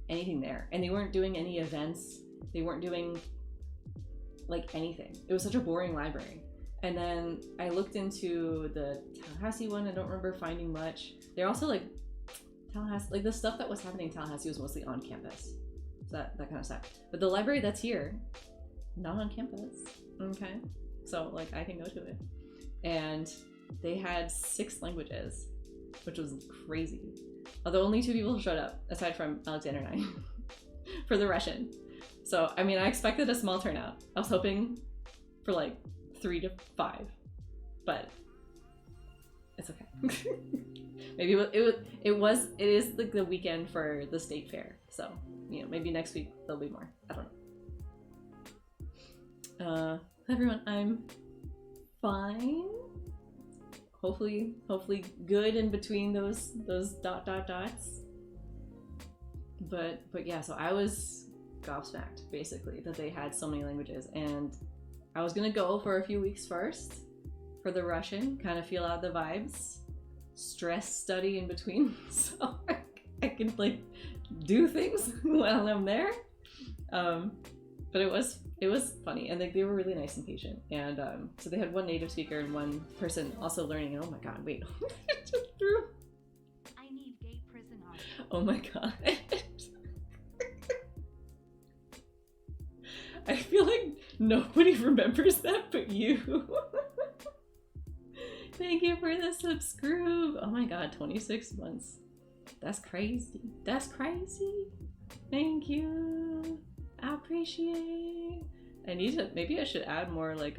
anything there. And they weren't doing any events. They weren't doing like anything. It was such a boring library. And then I looked into the Tallahassee one. I don't remember finding much. They're also like Tallahassee, like the stuff that was happening in Tallahassee was mostly on campus. So that kind of stuff. But the library that's here, not on campus. Okay. So like I can go to it. And they had 6 languages, which was crazy. Although only 2 people showed up, aside from Alexander and I. for the Russian. So, I mean, I expected a small turnout. I was hoping for like 3 to 5, but it's okay. Maybe it is like the weekend for the state fair. So, you know, maybe next week there'll be more. I don't know. Everyone, I'm fine. Hopefully good in between those dots. But yeah, so I was gobsmacked basically that they had so many languages, and I was gonna go for a few weeks first for the Russian, kind of feel out the vibes, stress study in between, so I can like do things while I'm there. But it was funny, and they were really nice and patient, and so they had one native speaker and one person also learning. And oh my god, wait, just threw.
I need gay prison art.
Oh my god. I feel like nobody remembers that but you. Thank you for the subscribe. Oh my god, 26 months. That's crazy. That's crazy. Thank you. I appreciate. I need to, maybe I should add more like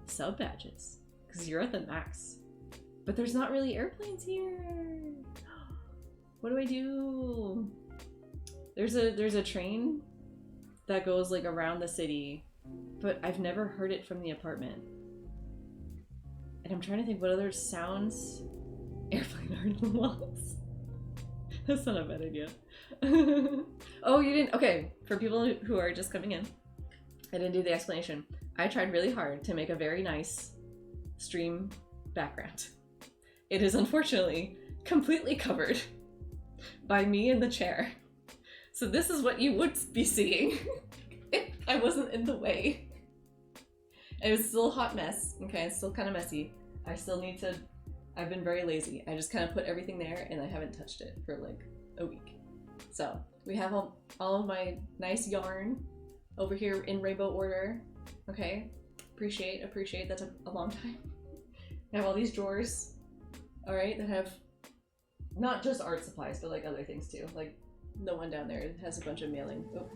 sub badges, because you're at the max. But there's not really airplanes here. What do I do? There's a train that goes like around the city, but I've never heard it from the apartment. And I'm trying to think what other sounds airplane are in the walls. That's not a bad idea. Oh, you didn't? Okay, for people who are just coming in, I didn't do the explanation. I tried really hard to make a very nice stream background. It is unfortunately completely covered by me in the chair. So this is what you would be seeing if I wasn't in the way. It was still a hot mess. Okay, it's still kind of messy. I still need to, I've been very lazy. I just kind of put everything there and I haven't touched it for like a week. So we have all of my nice yarn over here in rainbow order. Okay, appreciate, that took a long time. I have all these drawers, all right, that have not just art supplies, but like other things too. Like the one down there has a bunch of mailing. Oh,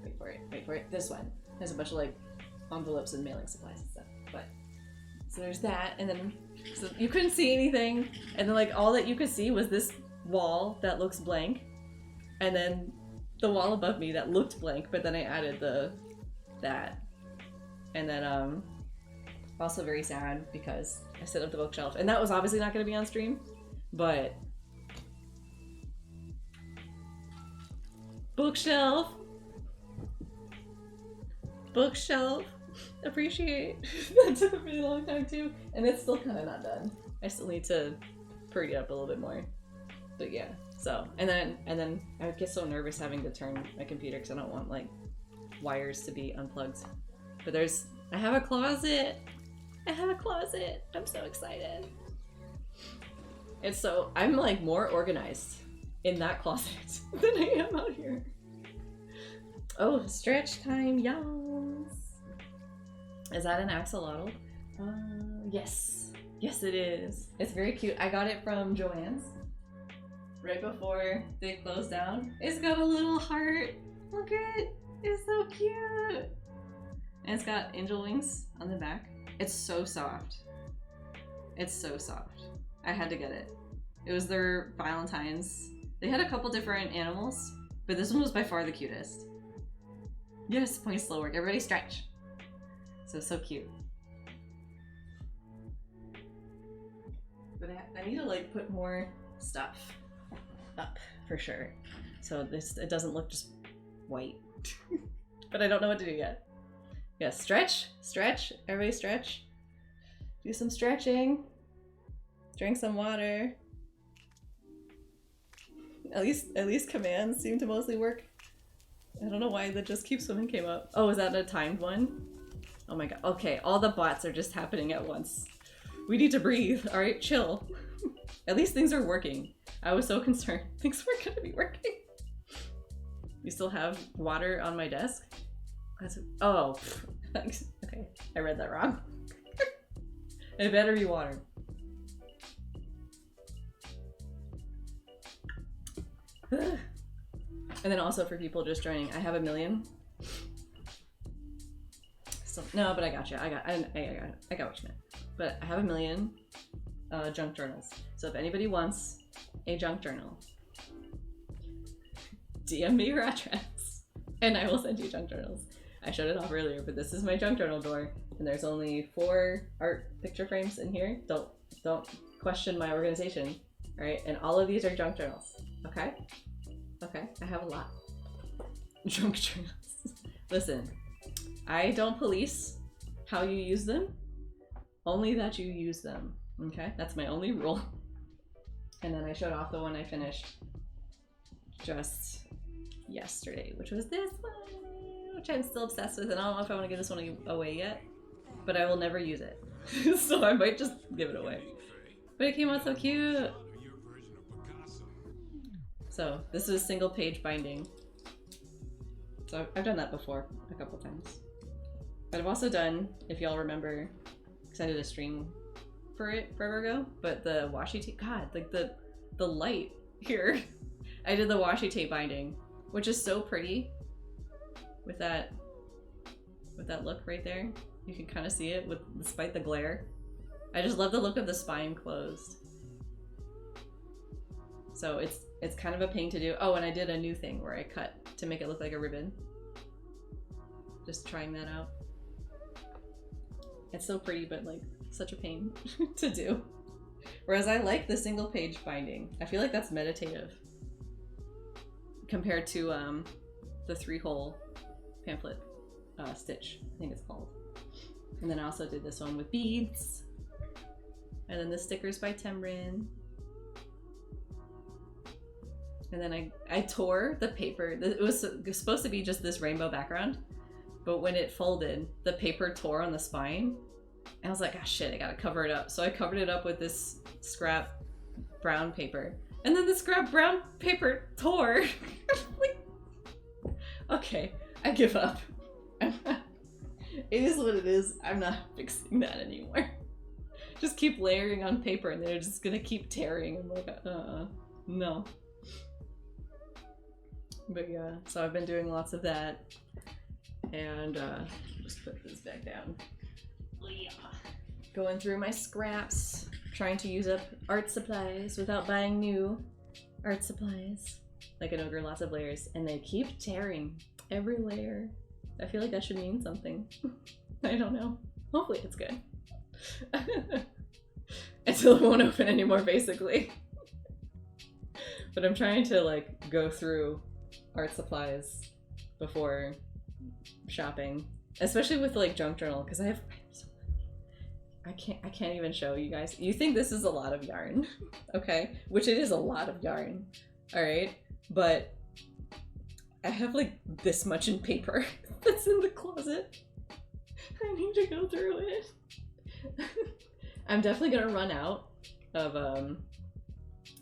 wait for it. This one has a bunch of like envelopes and mailing supplies and stuff. But so there's that, and then so you couldn't see anything, and then like all that you could see was this wall that looks blank, and then the wall above me that looked blank, but then I added that, and then also very sad because I set up the bookshelf, and that was obviously not going to be on stream, but bookshelf, appreciate. That took a really long time too, and it's still kind of not done. I still need to pretty it up a little bit more, but yeah. So and then I get so nervous having to turn my computer because I don't want like wires to be unplugged. But I have a closet. I'm so excited. I'm like more organized in that closet than I am out here. Oh, stretch time, yes. Is that an axolotl? Yes. Yes, it is. It's very cute. I got it from Joann's right before they closed down. It's got a little heart. Look at it. It's so cute. And it's got angel wings on the back. It's so soft. It's so soft. I had to get it. It was their Valentine's. They had a couple different animals, but this one was by far the cutest. Yes, point slow work. Everybody stretch. So cute. But I need to like put more stuff up for sure. So it doesn't look just white. But I don't know what to do yet. Yeah, stretch. Everybody stretch. Do some stretching. Drink some water. At least commands seem to mostly work. I don't know why the just keep swimming came up. Oh, is that a timed one? Oh my god. Okay, all the bots are just happening at once. We need to breathe. All right, chill. At least things are working. I was so concerned things weren't gonna be working. You still have water on my desk? Oh, okay. I read that wrong. It better be water. And then also for people just joining, I have 1 million. So, no, but I got you. I got what you meant. But I have 1 million junk journals. So if anybody wants a junk journal, DM me your address and I will send you junk journals. I showed it off earlier, but this is my junk journal door, and there's only 4 art picture frames in here. Don't question my organization, all right? And all of these are junk journals, okay? Okay, I have a lot. Junk journals. Listen, I don't police how you use them, only that you use them, okay? That's my only rule. And then I showed off the one I finished just yesterday, which was this one, which I'm still obsessed with, and I don't know if I want to give this one away yet, but I will never use it. So I might just give it away. But it came out so cute! So this is single page binding. So I've done that before a couple times. But I've also done, if y'all remember, because I did a stream for it forever ago, but the washi tape, god, like the light here. I did the washi tape binding, which is so pretty with that look right there. You can kind of see it despite the glare. I just love the look of the spine closed. So it's kind of a pain to do. Oh, and I did a new thing where I cut to make it look like a ribbon. Just trying that out. It's so pretty, but like such a pain to do. Whereas I like the single page binding. I feel like that's meditative compared to the 3-hole pamphlet stitch, I think it's called. And then I also did this one with beads. And then the stickers by Temrin. And then I tore the paper. It was supposed to be just this rainbow background, but when it folded, the paper tore on the spine. And I was like, ah, shit, I gotta cover it up. So I covered it up with this scrap brown paper. And then the scrap brown paper tore. Like, okay, I give up. It is what it is. I'm not fixing that anymore. Just keep layering on paper and they're just gonna keep tearing. I'm like, no. But yeah, so I've been doing lots of that. And just put this back down. Yeah. Going through my scraps, trying to use up art supplies without buying new art supplies. Like an ogre, lots of layers, and they keep tearing every layer. I feel like that should mean something. I don't know. Hopefully it's good. Until it won't open anymore, basically. But I'm trying to like go through art supplies before shopping, especially with like junk journal, because I have so many. I can't even show you guys. You think this is a lot of yarn, okay? Which it is a lot of yarn, all right? But I have like this much in paper that's in the closet. I need to go through it. I'm definitely gonna run out of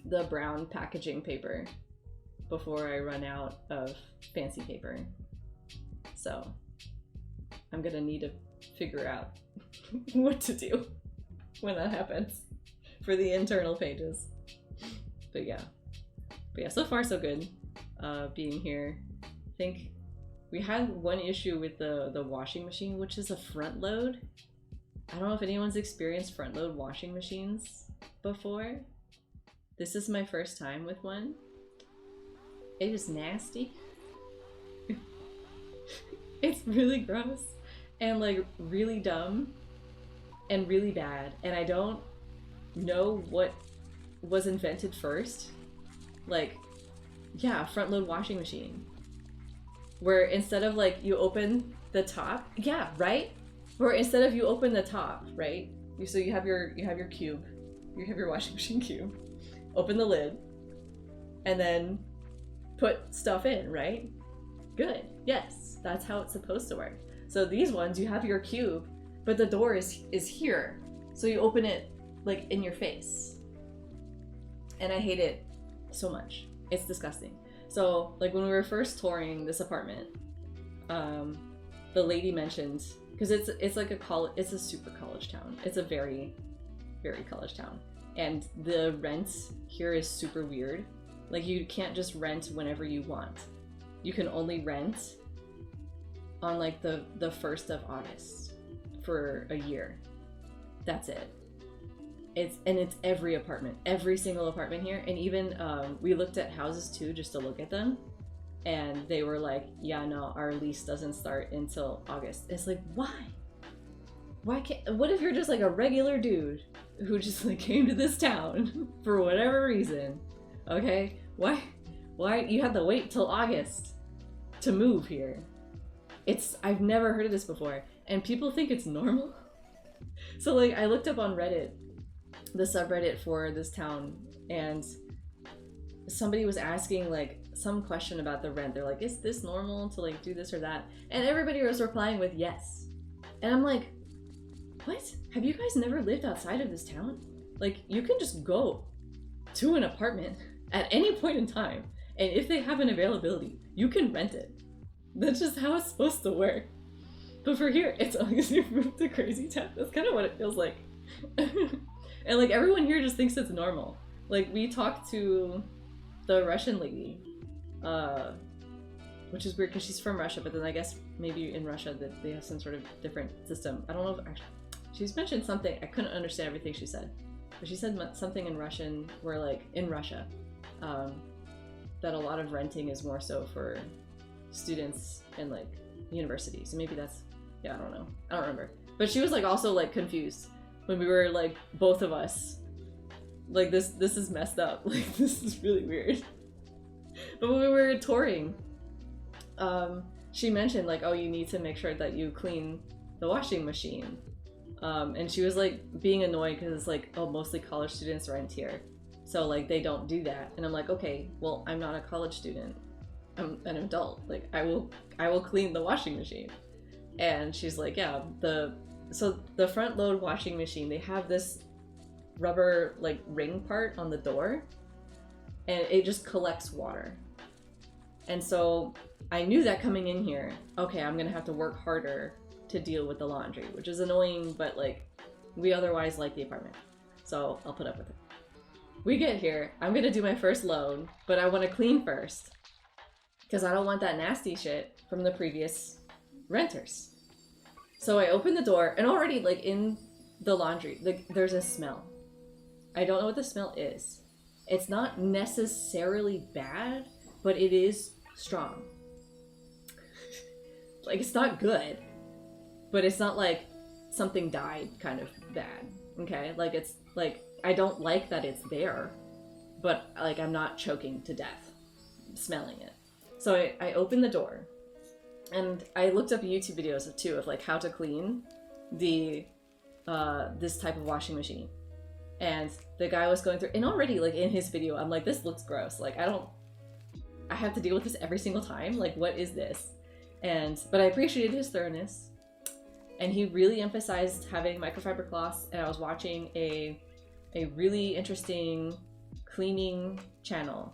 the brown packaging paper before I run out of fancy paper. So I'm gonna need to figure out what to do when that happens for the internal pages. But yeah, so far so good being here. I think we had one issue with the washing machine, which is a front load. I don't know if anyone's experienced front load washing machines before. This is my first time with one. It is nasty. It's really gross and like really dumb and really bad. And I don't know what was invented first. Like, yeah, front load washing machine. Where instead of like you open the top, yeah, right? Where instead of you open the top, right? So you have your cube, you have your washing machine cube. Open the lid, and then put stuff in, right? Good. Yes, that's how it's supposed to work. So these ones, you have your cube, but the door is here. So you open it like in your face. And I hate it so much. It's disgusting. So like when we were first touring this apartment, the lady mentioned, because it's like it's a super college town. It's a very, very college town. And the rent here is super weird. Like you can't just rent whenever you want. you can only rent on like the 1st of August for a year. That's it. It's every apartment, every single apartment here. And even we looked at houses too, just to look at them, and they were like, yeah, no, our lease doesn't start until August. It's like, why can't, what if you're just like a regular dude who just like came to this town for whatever reason? Okay, why you have to wait till August to move here? I've never heard of this before, and people think it's normal. So like I looked up on Reddit, the subreddit for this town, and somebody was asking like some question about the rent. They're like, is this normal to like do this or that? And everybody was replying with yes. And I'm like, what? Have you guys never lived outside of this town? Like, you can just go to an apartment at any point in time, and if they have an availability, you can rent it. That's just how it's supposed to work. But for here, it's always you move to crazy town. That's kind of what it feels like. And like everyone here just thinks it's normal. Like we talked to the Russian lady, which is weird because she's from Russia, but then I guess maybe in Russia that they have some sort of different system. I don't know if actually, she's mentioned something, I couldn't understand everything she said, but she said something in Russian where like in Russia, that a lot of renting is more so for students in like universities. So maybe that's, yeah, I don't know. I don't remember. But she was like also like confused when we were like, both of us, like this is messed up. Like this is really weird. But when we were touring, she mentioned like, oh, you need to make sure that you clean the washing machine. And she was like being annoyed because it's like, oh, mostly college students rent here. So like they don't do that. And I'm like, okay, well, I'm not a college student. I'm an adult. Like I will clean the washing machine. And she's like, yeah, so the front load washing machine, they have this rubber like ring part on the door, and it just collects water. And so I knew that coming in here, okay, I'm gonna have to work harder to deal with the laundry, which is annoying, but like we otherwise like the apartment, so I'll put up with it. We get here, I'm gonna do my first load, but I want to clean first because I don't want that nasty shit from the previous renters. So I open the door, and already like in the laundry, like there's a smell. I don't know what the smell is. It's not necessarily bad, but it is strong. Like it's not good, but it's not like something died kind of bad. Okay, like it's like I don't like that it's there, but like I'm not choking to death smelling it. So I open the door, and I looked up YouTube videos too of like how to clean the this type of washing machine. And the guy was going through, and already like in his video, I'm like, this looks gross. Like I have to deal with this every single time. Like, what is this? But I appreciated his thoroughness, and he really emphasized having microfiber cloths. And I was watching a really interesting cleaning channel.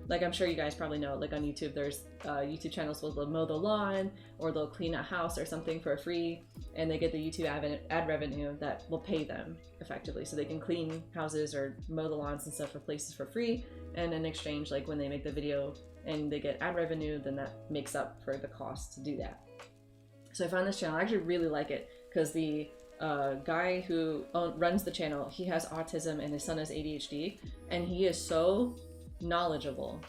Like I'm sure you guys probably know, like on YouTube, there's YouTube channels where they'll mow the lawn or they'll clean a house or something for free, and they get the YouTube ad revenue that will pay them effectively, so they can clean houses or mow the lawns and stuff for places for free. And in exchange, like when they make the video and they get ad revenue, then that makes up for the cost to do that. So I found this channel. I actually really like it because the guy who runs the channel, he has autism and his son has ADHD, and he is so knowledgeable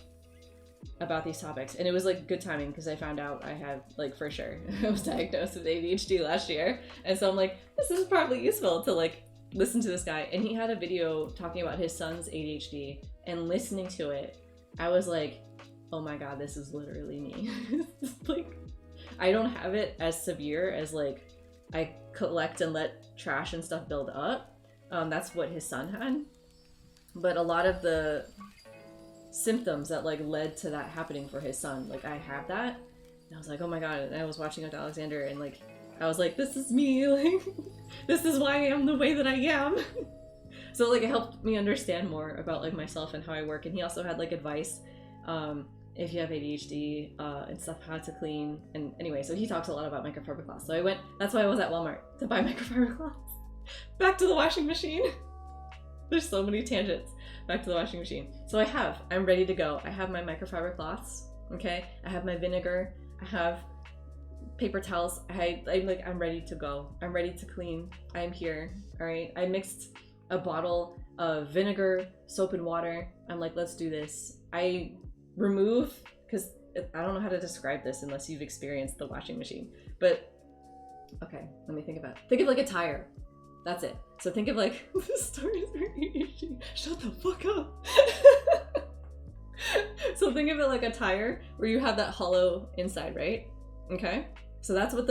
about these topics. And it was like good timing because I found out I have like for sure I was diagnosed with ADHD last year, and so I'm like, this is probably useful to like listen to this guy. And he had a video talking about his son's ADHD, and listening to it I was like, oh my god, this is literally me. Like I don't have it as severe as like I collect and let trash and stuff build up. That's what his son had, but a lot of the symptoms that like led to that happening for his son, like I have that. And I was like, oh my god. And I was watching Dr. Alexander, and like I was like, this is me. Like this is why I am the way that I am. So like it helped me understand more about like myself and how I work. And he also had like advice if you have ADHD and stuff, how to clean. And anyway, so he talks a lot about microfiber cloths. So that's why I was at Walmart to buy microfiber cloths. Back to the washing machine. There's so many tangents. Back to the washing machine. So I'm ready to go. I have my microfiber cloths. Okay, I have my vinegar, I have paper towels. I'm ready to go. I'm ready to clean. I'm here. All right. I mixed a bottle of vinegar, soap, and water. I'm like, let's do this. I remove, because I don't know how to describe this unless you've experienced the washing machine. But okay, let me think about it. Think of like a tire. That's it. So think of like the story is very easy. Shut the fuck up. So think of it like a tire where you have that hollow inside, right? Okay. So that's what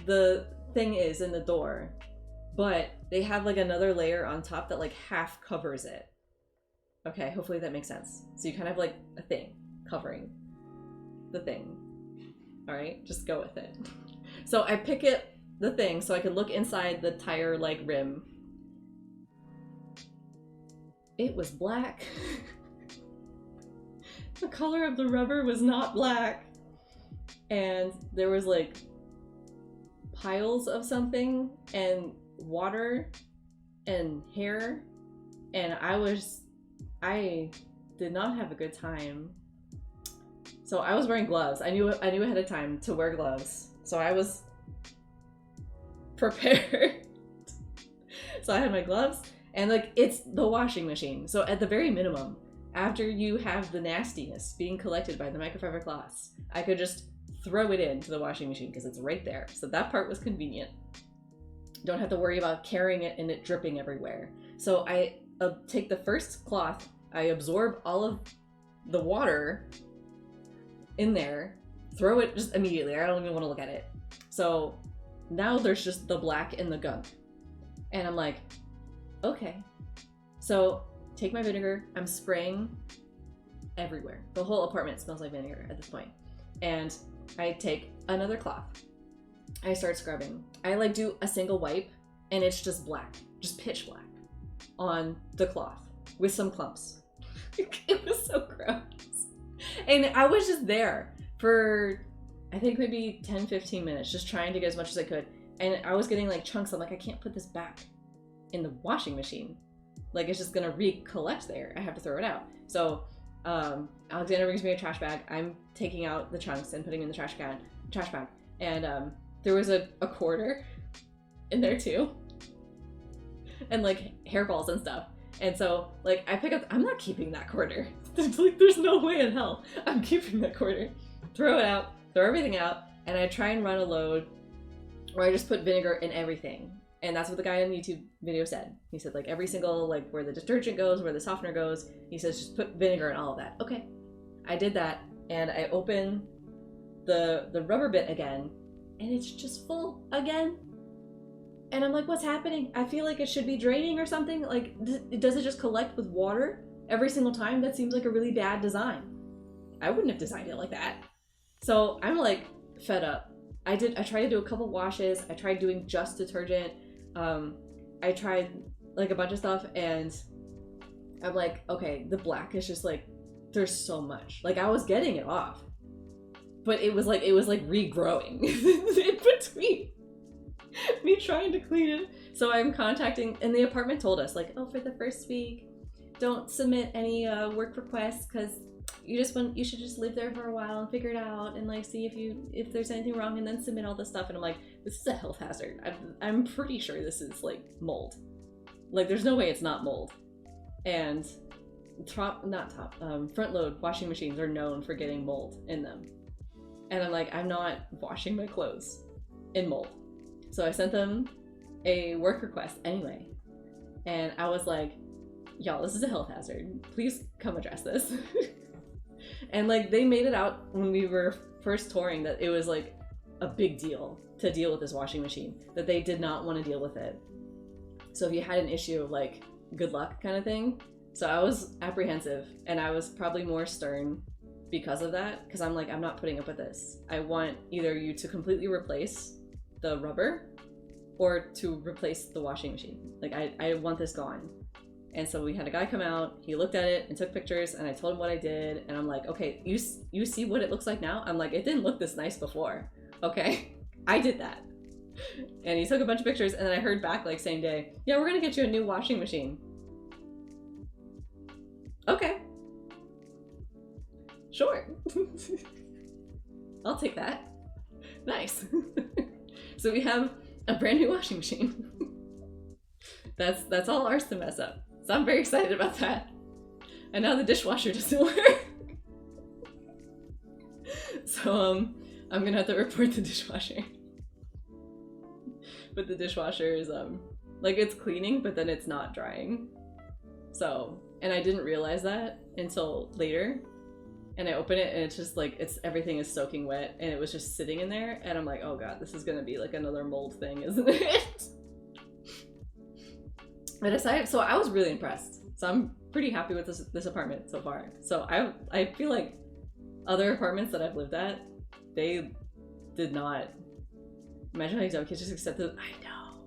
the thing is in the door, but they have like another layer on top that like half covers it. Okay, hopefully that makes sense. So you kind of have like a thing covering the thing. All right, just go with it. So I pick the thing so I could look inside the tire like rim. It was black. The color of the rubber was not black. And there was like piles of something and water and hair, and I did not have a good time. So I was wearing gloves. I knew ahead of time to wear gloves. So I was prepared. So I had my gloves, and like it's the washing machine. So at the very minimum, after you have the nastiness being collected by the microfiber cloths, I could just throw it into the washing machine because it's right there. So that part was convenient. Don't have to worry about carrying it and it dripping everywhere. So I take the first cloth, I absorb all of the water in there, throw it just immediately. I don't even want to look at it. So now there's just the black and the gunk. And I'm like, okay. So take my vinegar, I'm spraying everywhere. The whole apartment smells like vinegar at this point. And I take another cloth. I start scrubbing. I like do a single wipe and it's just black, just pitch black on the cloth with some clumps. It was so gross. And I was just there for, I think maybe 10, 15 minutes, just trying to get as much as I could. And I was getting like chunks. I'm like, I can't put this back in the washing machine. Like it's just gonna recollect there. I have to throw it out. So Alexander brings me a trash bag. I'm taking out the chunks and putting them in the trash bag. And there was a quarter in there too. And like hairballs and stuff. And so like I pick up, I'm not keeping that quarter. There's no way in hell I'm keeping that quarter. Throw it out, throw everything out, and I try and run a load where I just put vinegar in everything. And that's what the guy in the YouTube video said. He said like every single, like where the detergent goes, where the softener goes, he says just put vinegar in all of that. Okay, I did that, and I open the rubber bit again, and it's just full again. And I'm like, what's happening? I feel like it should be draining or something. Like, does it just collect with water every single time? That seems like a really bad design. I wouldn't have designed it like that. So I'm like fed up. I tried to do a couple washes. I tried doing just detergent. I tried like a bunch of stuff, and I'm like, okay, the black is just like, there's so much. Like I was getting it off, but it was like regrowing in between me trying to clean it. So I'm contacting, and the apartment told us like, oh, for the first week, don't submit any work requests because you should just live there for a while and figure it out and like see if there's anything wrong and then submit all this stuff. And I'm like, this is a health hazard. I'm pretty sure this is like mold. Like there's no way it's not mold. And front load washing machines are known for getting mold in them. And I'm like, I'm not washing my clothes in mold. So I sent them a work request anyway. And I was like, y'all, this is a health hazard. Please come address this. And like they made it out when we were first touring that it was like a big deal to deal with this washing machine, that they did not want to deal with it. So if you had an issue, like good luck kind of thing. So I was apprehensive, and I was probably more stern because of that, because I'm like, I'm not putting up with this. I want either you to completely replace the rubber or to replace the washing machine. Like I want this gone. And so we had a guy come out, he looked at it and took pictures, and I told him what I did, and I'm like, okay, you see what it looks like now? I'm like, it didn't look this nice before, okay? I did that. And he took a bunch of pictures, and then I heard back like same day, yeah, we're gonna get you a new washing machine. Okay. Sure. I'll take that. Nice. So we have a brand new washing machine. That's all ours to mess up. So I'm very excited about that. And now the dishwasher doesn't work. So I'm gonna have to report the dishwasher. But the dishwasher is like it's cleaning, but then it's not drying. So, and I didn't realize that until later. And I open it and it's just like everything is soaking wet and it was just sitting in there and I'm like, oh god, this is gonna be like another mold thing, isn't it? But aside, so I was really impressed. So I'm pretty happy with this apartment so far. So I feel like other apartments that I've lived at, they did not. Imagine how young kids just accepted. I know.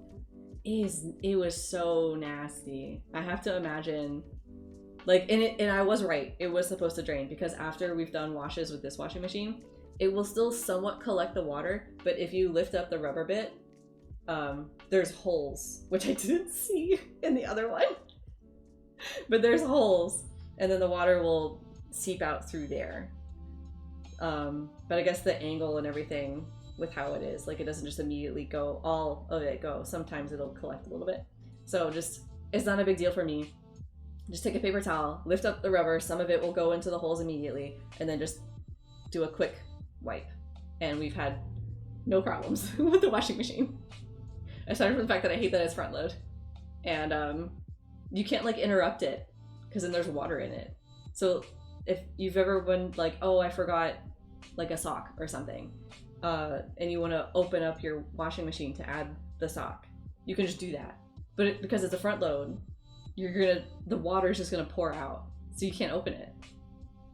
It was so nasty. I have to imagine, like, and I was right. It was supposed to drain because after we've done washes with this washing machine, it will still somewhat collect the water. But if you lift up the rubber bit, there's holes, which I didn't see in the other one. But there's holes, and then the water will seep out through there. But I guess the angle and everything with how it is, like it doesn't just immediately go, all of it go. Sometimes it'll collect a little bit. So just, it's not a big deal for me. Just take a paper towel, lift up the rubber, some of it will go into the holes immediately, and then just do a quick wipe. And we've had no problems with the washing machine. Aside from the fact that I hate that it's front load. And you can't like interrupt it, because then there's water in it. So if you've ever been like, oh, I forgot like a sock or something, and you want to open up your washing machine to add the sock, you can just do that. But because it's a front load, the water's just gonna pour out, so you can't open it.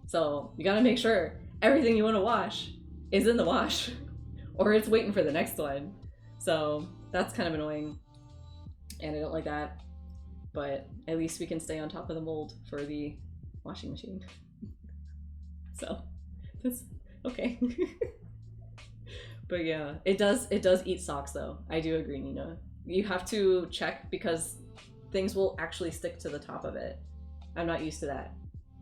So you gotta make sure everything you want to wash is in the wash, or it's waiting for the next one. So that's kind of annoying, and I don't like that. But at least we can stay on top of the mold for the washing machine. So that's okay. But yeah, it does eat socks though. I do agree, Nina. You have to check because things will actually stick to the top of it. I'm not used to that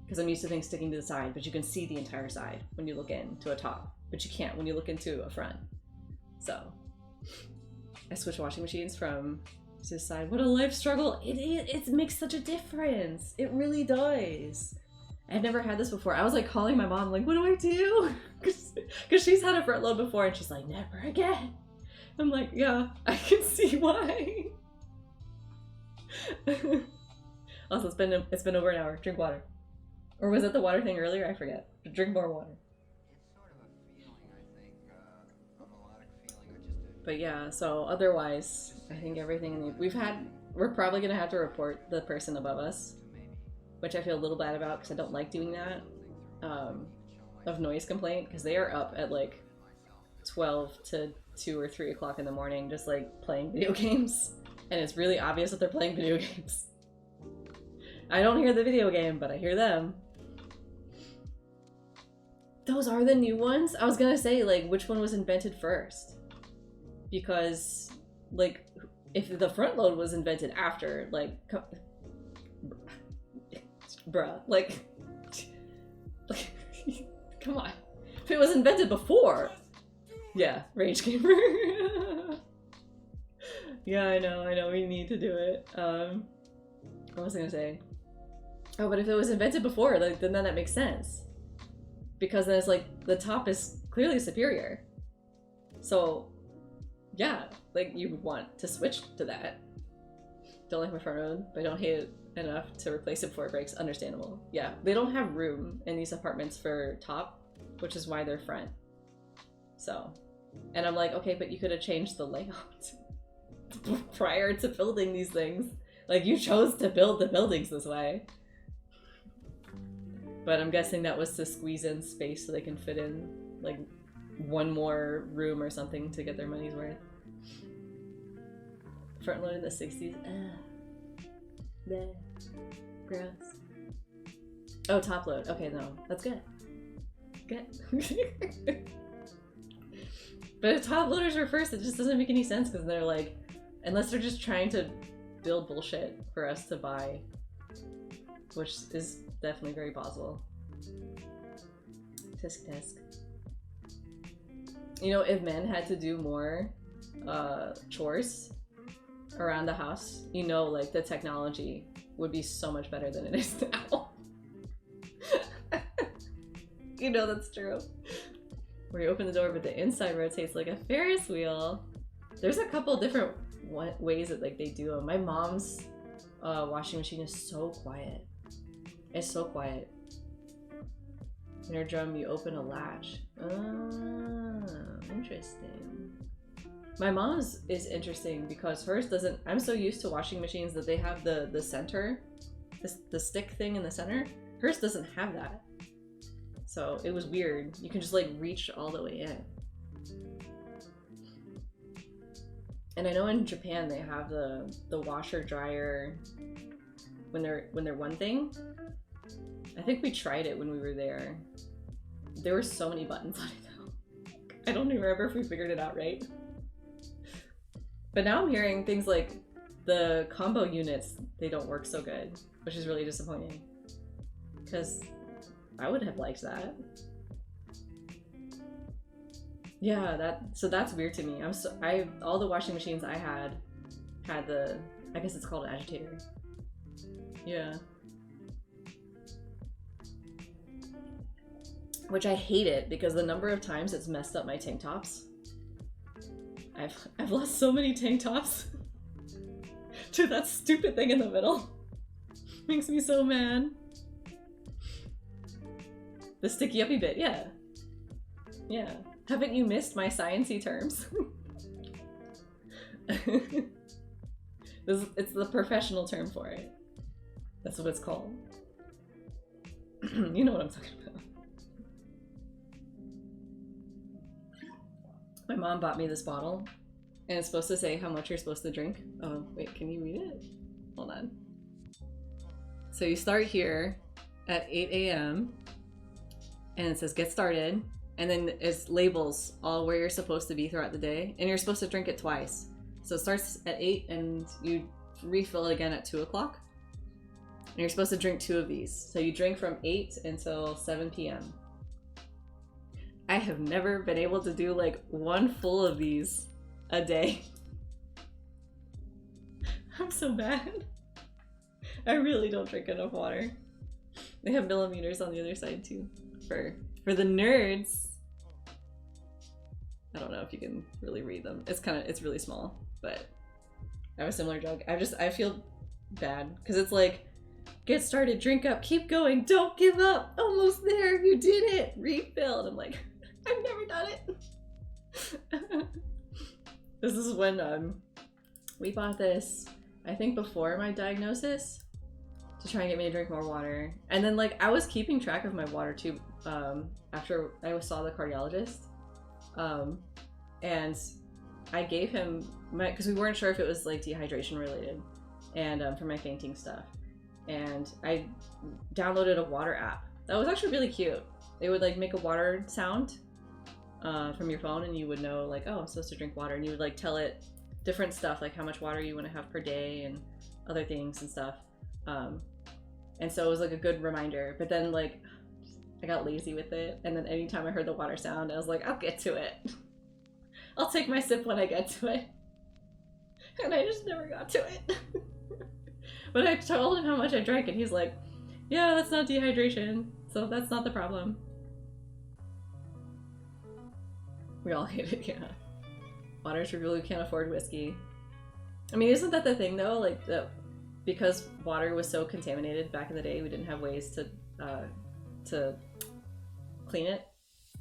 because I'm used to things sticking to the side, but you can see the entire side when you look into a top, but you can't when you look into a front. So I switched washing machines from to the side. What a life struggle. It makes such a difference. It really does. I've never had this before. I was like calling my mom, like, what do I do? Because she's had a front load before and she's like, never again. I'm like, yeah, I can see why. Also, it's been over an hour. Drink water. Or was it the water thing earlier? I forget. Drink more water.
It's sort of a feeling, I think, a melodic feeling.
But yeah, so otherwise, I think everything in the... We're probably going to have to report the person above us, which I feel a little bad about because I don't like doing that, of noise complaint, because they are up at like 12 to 2 or 3 o'clock in the morning just like playing video games, and it's really obvious that they're playing video games. I don't hear the video game, but I hear them. Those are the new ones? I was gonna say, like, which one was invented first? Because, like, if the front load was invented after, like, bruh, like, come on. If it was invented before, yeah, Rage Gamer. Yeah, I know, we need to do it. What was I gonna say? Oh, but if it was invented before, like, then that makes sense. Because then it's like, the top is clearly superior. So, yeah, like, you would want to switch to that. Don't like my front load, but I don't hate it enough to replace it before it breaks. Understandable. Yeah, they don't have room in these apartments for top, which is why they're front. So, and I'm like, okay, but you could have changed the layout prior to building these things. Like, you chose to build the buildings this way. But I'm guessing that was to squeeze in space so they can fit in, like, one more room or something to get their money's worth. Front load in the 60s. Bleh. Gross. Oh, top load. Okay, no. That's good. Good. But if top loaders were first, it just doesn't make any sense because they're like, unless they're just trying to build bullshit for us to buy, which is definitely very possible. Tisk tisk. You know, if men had to do more chores around the house, you know, like the technology would be so much better than it is now. You know that's true. Where you open the door but the inside rotates like a Ferris wheel. There's a couple different ways that like they do them. My mom's washing machine is so quiet. It's so quiet. In her drum you open a latch. Oh, interesting. My mom's is interesting because hers doesn't. I'm so used to washing machines that they have the center, the stick thing in the center. Hers doesn't have that. So it was weird. You can just like reach all the way in. And I know in Japan they have the washer dryer when they're one thing. I think we tried it when we were there. There were so many buttons on it though. I don't even remember if we figured it out right. But now I'm hearing things like the combo units, they don't work so good, which is really disappointing. Because I would have liked that. Yeah, so that's weird to me. All the washing machines I had the, I guess it's called an agitator. Yeah. Which I hate it because the number of times it's messed up my tank tops. I've lost so many tank tops to that stupid thing in the middle. Makes me so mad. The sticky uppy bit, yeah. Yeah. Haven't you missed my sciencey terms? It's the professional term for it. That's what it's called. You know what I'm talking about. My mom bought me this bottle, and it's supposed to say how much you're supposed to drink. Oh, wait, can you read it? Hold on. So you start here at 8 a.m. and it says get started, and then it's labels all where you're supposed to be throughout the day, and you're supposed to drink it twice. So it starts at 8 and you refill it again at 2 o'clock. And you're supposed to drink 2 of these. So you drink from 8 until 7 p.m. I have never been able to do like one full of these a day. I'm so bad. I really don't drink enough water. They have millimeters on the other side too. For the nerds. I don't know if you can really read them. It's really small, but I have a similar jug. I feel bad because it's like, get started, drink up, keep going, don't give up, almost there, you did it, refill. And I'm like, I've never done it. This is when we bought this, I think before my diagnosis, to try and get me to drink more water. And then like I was keeping track of my water too after I saw the cardiologist. And I gave him because we weren't sure if it was like dehydration related, and for my fainting stuff. And I downloaded a water app that was actually really cute. It would like make a water sound from your phone, and you would know like, oh, I'm supposed to drink water, and you would like tell it different stuff like how much water you want to have per day and other things and stuff. And so it was like a good reminder. But then like I got lazy with it, and then anytime I heard the water sound, I was like, I'll get to it. I'll take my sip when I get to it. And I just never got to it. But I told him how much I drank, and he's like, yeah, that's not dehydration, so that's not the problem. We all hate it, yeah. Waters for people who can't afford whiskey. I mean, isn't that the thing though? Like, because water was so contaminated back in the day, we didn't have ways to clean it,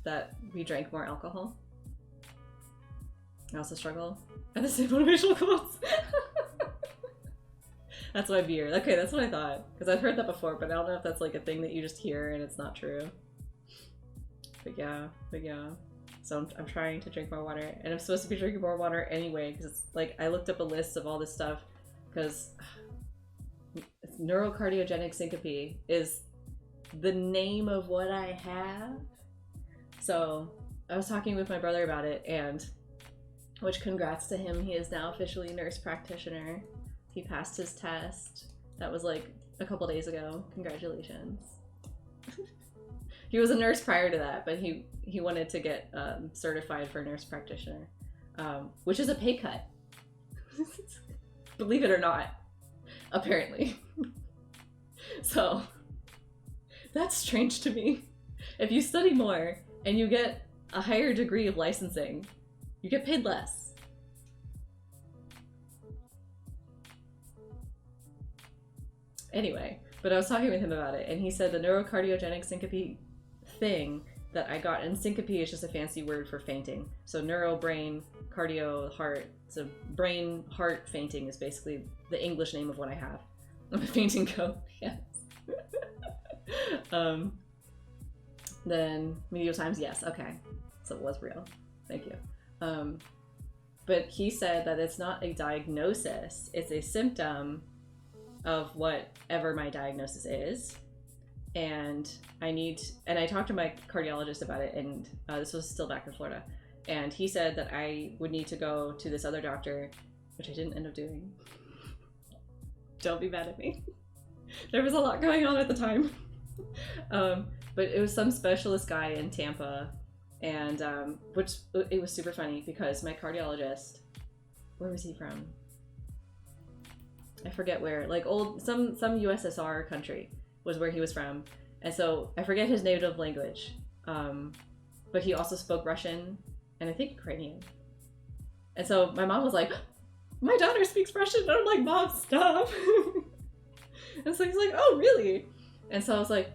that we drank more alcohol. I also struggle at the same motivational quotes. That's why beer. Okay, that's what I thought. Because I've heard that before, but I don't know if that's like a thing that you just hear and it's not true. But yeah. So I'm trying to drink more water, and I'm supposed to be drinking more water anyway, because it's like, I looked up a list of all this stuff, because neurocardiogenic syncope is the name of what I have. So I was talking with my brother about it, and which congrats to him, he is now officially a nurse practitioner. He passed his test. That was like a couple days ago. Congratulations. He was a nurse prior to that, but he wanted to get certified for nurse practitioner, which is a pay cut. Believe it or not, apparently. So that's strange to me. If you study more and you get a higher degree of licensing, you get paid less. Anyway, but I was talking with him about it, and he said the neurocardiogenic syncope thing that I got, and syncope is just a fancy word for fainting. So neuro, brain, cardio, heart. So brain, heart, fainting is basically the English name of what I have. I'm a fainting coach, yes. Then medieval times, yes, okay. So it was real. Thank you. But he said that it's not a diagnosis, it's a symptom of whatever my diagnosis is. And I talked to my cardiologist about it, and this was still back in Florida. And he said that I would need to go to this other doctor, which I didn't end up doing. Don't be mad at me. There was a lot going on at the time. But it was some specialist guy in Tampa, and which it was super funny because my cardiologist, where was he from? I forget where, like some USSR country was where he was from, and so I forget his native language, but he also spoke Russian and I think Ukrainian. And so my mom was like, my daughter speaks Russian, and I'm like, Mom, stop. And so he's like, oh really? And so I was like,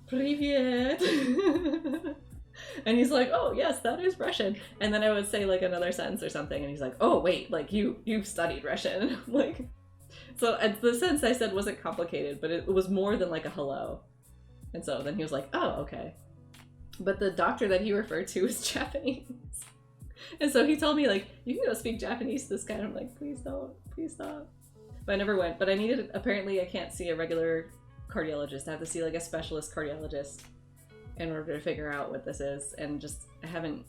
Привет. And he's like, oh yes, that is Russian. And then I would say like another sentence or something, and he's like, oh wait, like you've studied Russian. Like, so the sentence I said wasn't complicated, but it was more than like a hello. And so then he was like, oh, okay. But the doctor that he referred to was Japanese. And so he told me, like, you can go speak Japanese to this guy. And I'm like, please don't, please stop. But I never went. But I needed, apparently I can't see a regular cardiologist. I have to see like a specialist cardiologist in order to figure out what this is. And just, I haven't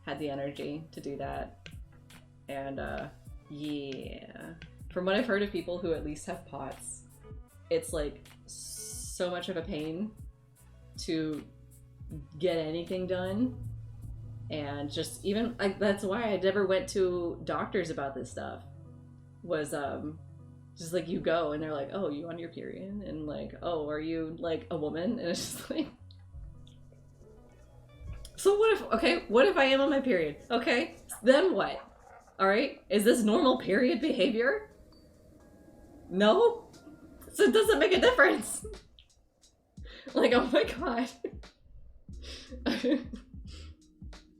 had the energy to do that. And yeah. From what I've heard of people who at least have POTS, it's like so much of a pain to get anything done. And just even like, that's why I never went to doctors about this stuff, was just like, you go and they're like, oh, you on your period? And like, oh, are you like a woman? And it's just like, so what if I am on my period? Okay, then what? All right, is this normal period behavior? No, so it doesn't make a difference. Like, oh my god.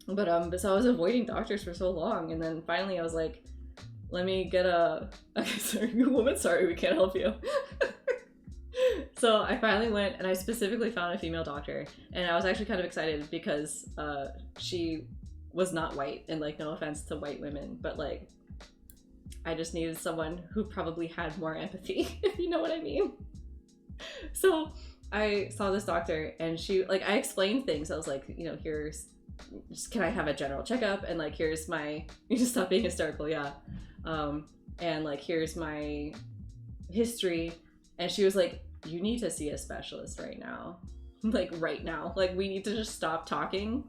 But so I was avoiding doctors for so long, and then finally I was like, let me get okay, sorry, woman, sorry, we can't help you. So I finally went, and I specifically found a female doctor, and I was actually kind of excited because she was not white, and like, no offense to white women, but like, I just needed someone who probably had more empathy, if you know what I mean. So I saw this doctor, and she, like, I explained things. I was like, you know, can I have a general checkup? And like, here's my, you just stop being hysterical, yeah. And like, here's my history. And she was like, you need to see a specialist right now. Like right now, like we need to just stop talking,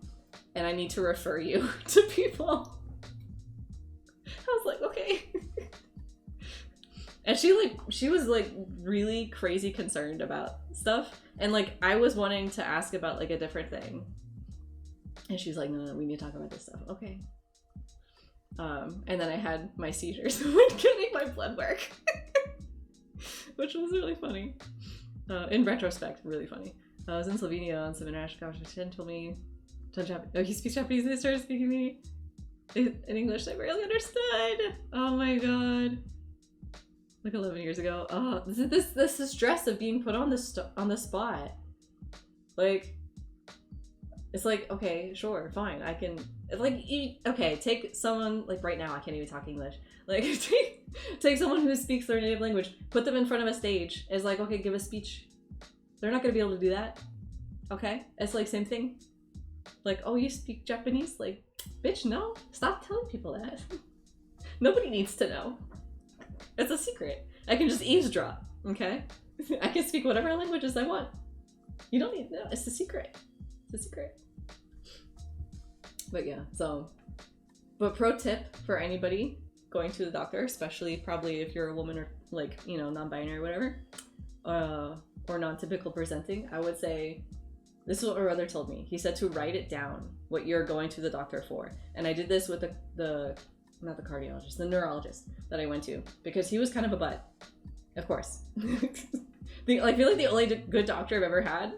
and I need to refer you to people. I was like, okay. And she was like really crazy concerned about stuff. And like, I was wanting to ask about like a different thing. And she's like, no, we need to talk about this stuff. Okay. And then I had my seizures when getting my blood work. Which was really funny. In retrospect, really funny. I was in Slovenia on some international conversation. Told me, oh, he speaks Japanese, and they started speaking to me in English. I barely understood. Oh my god. Like 11 years ago. Oh, this is stress of being put on the spot. Like, it's like, okay, sure, fine, I can, like, okay, take someone, like right now I can't even talk English. Like, take someone who speaks their native language, put them in front of a stage. It's like, okay, give a speech. They're not gonna be able to do that. Okay, it's like same thing. Like, oh, you speak Japanese? Like, bitch, no, stop telling people that. Nobody needs to know. It's a secret. I can just eavesdrop, okay? I can speak whatever languages I want. You don't need to know. It's a secret. It's a secret. But yeah, so. But pro tip for anybody going to the doctor, especially probably if you're a woman or like, you know, non-binary or whatever, or non-typical presenting, I would say, this is what my brother told me. He said to write it down, what you're going to the doctor for. And I did this with the not the cardiologist, the neurologist that I went to, because he was kind of a butt, of course. I feel like the only good doctor I've ever had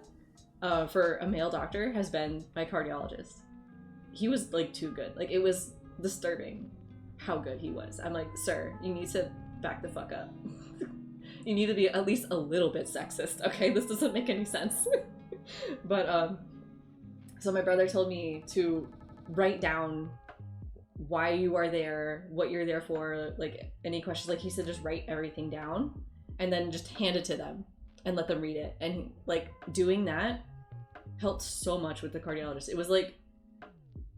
for a male doctor has been my cardiologist. He was like too good. Like, it was disturbing how good he was. I'm like, sir, you need to back the fuck up. You need to be at least a little bit sexist, okay? This doesn't make any sense. But so my brother told me to write down why you are there, what you're there for, like any questions. Like, he said just write everything down and then just hand it to them and let them read it. And like doing that helped so much with the cardiologist. It was like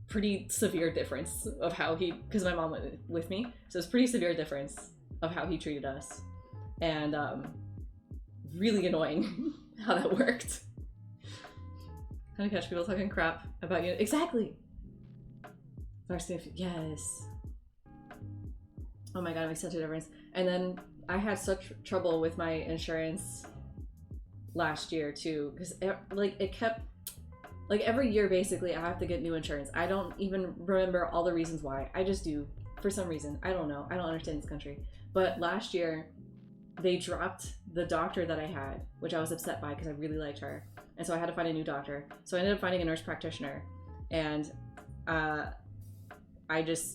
pretty severe difference of how he, because my mom went with me, so it's pretty severe difference of how he treated us. And really annoying how that worked. How to catch people talking crap about you. Exactly. Yes. Oh my god, it makes such a difference. And then I had such trouble with my insurance last year too, because it kept, like every year basically I have to get new insurance. I don't even remember all the reasons why. I just do for some reason. I don't know. I don't understand this country. But last year they dropped the doctor that I had, which I was upset by because I really liked her. And so I had to find a new doctor. So I ended up finding a nurse practitioner, and I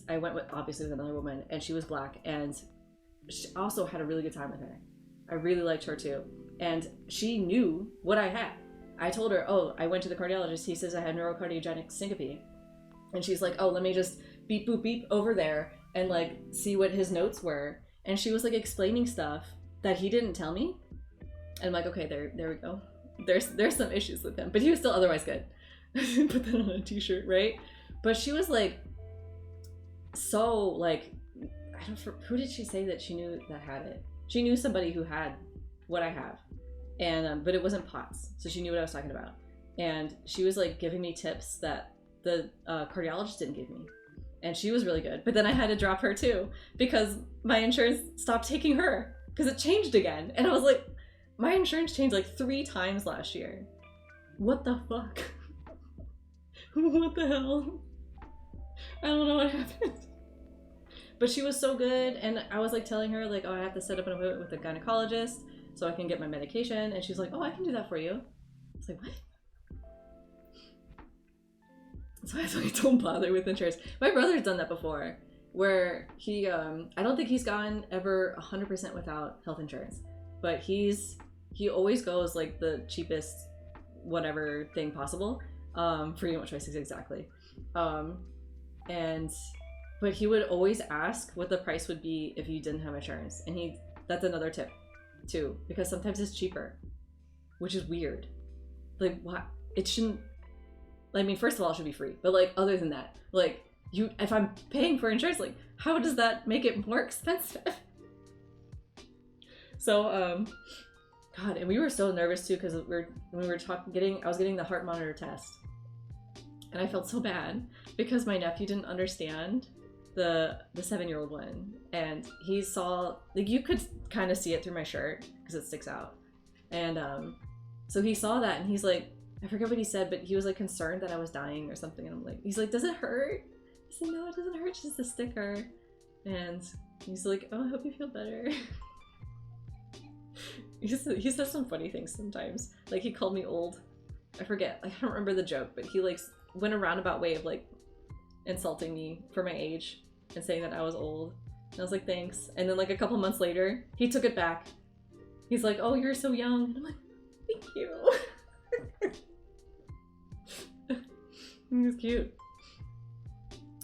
went with, obviously, with another woman, and she was Black, and she also had a really good time with her. I really liked her too. And she knew what I had. I told her, oh, I went to the cardiologist. He says I had neurocardiogenic syncope. And she's like, oh, let me just beep, boop, beep over there and like see what his notes were. And she was like explaining stuff that he didn't tell me. And I'm like, okay, there we go. There's some issues with him, but he was still otherwise good. Put that on a t-shirt, right? But she was like, so like, who did she say that she knew that had it? She knew somebody who had what I have, and but it wasn't POTS, so she knew what I was talking about. And she was like giving me tips that the cardiologist didn't give me, and she was really good. But then I had to drop her too because my insurance stopped taking her because it changed again, and I was like, my insurance changed like 3 times last year. What the fuck? What the hell? I don't know what happened. But she was so good, and I was like telling her like, oh, I have to set up an appointment with a gynecologist so I can get my medication, and she's like, oh, I can do that for you. I was like, what? So I was like, don't bother with insurance. My brother's done that before, where he, I don't think he's gone ever 100% without health insurance, but he always goes like the cheapest whatever thing possible. Freedom of choice, exactly. But he would always ask what the price would be if you didn't have insurance. And that's another tip too, because sometimes it's cheaper, which is weird. Like, what? It shouldn't, I mean, first of all, it should be free, but like, other than that, like, if I'm paying for insurance, like, how does that make it more expensive? So, God, and we were so nervous too, because I was getting the heart monitor test, and I felt so bad because my nephew didn't understand the 7-year-old one, and he saw, like, you could kind of see it through my shirt because it sticks out, and so he saw that, and he's like, I forget what he said, but he was like concerned that I was dying or something, and I'm like, he's like, does it hurt? I said, no, it doesn't hurt, it's just a sticker. And he's like, oh, I hope you feel better. He says some funny things sometimes. Like, he called me old. I forget. I don't remember the joke, but he like went a roundabout way of like insulting me for my age and saying that I was old. And I was like, thanks. And then like a couple months later, he took it back. He's like, oh, you're so young. And I'm like, thank you. It was cute.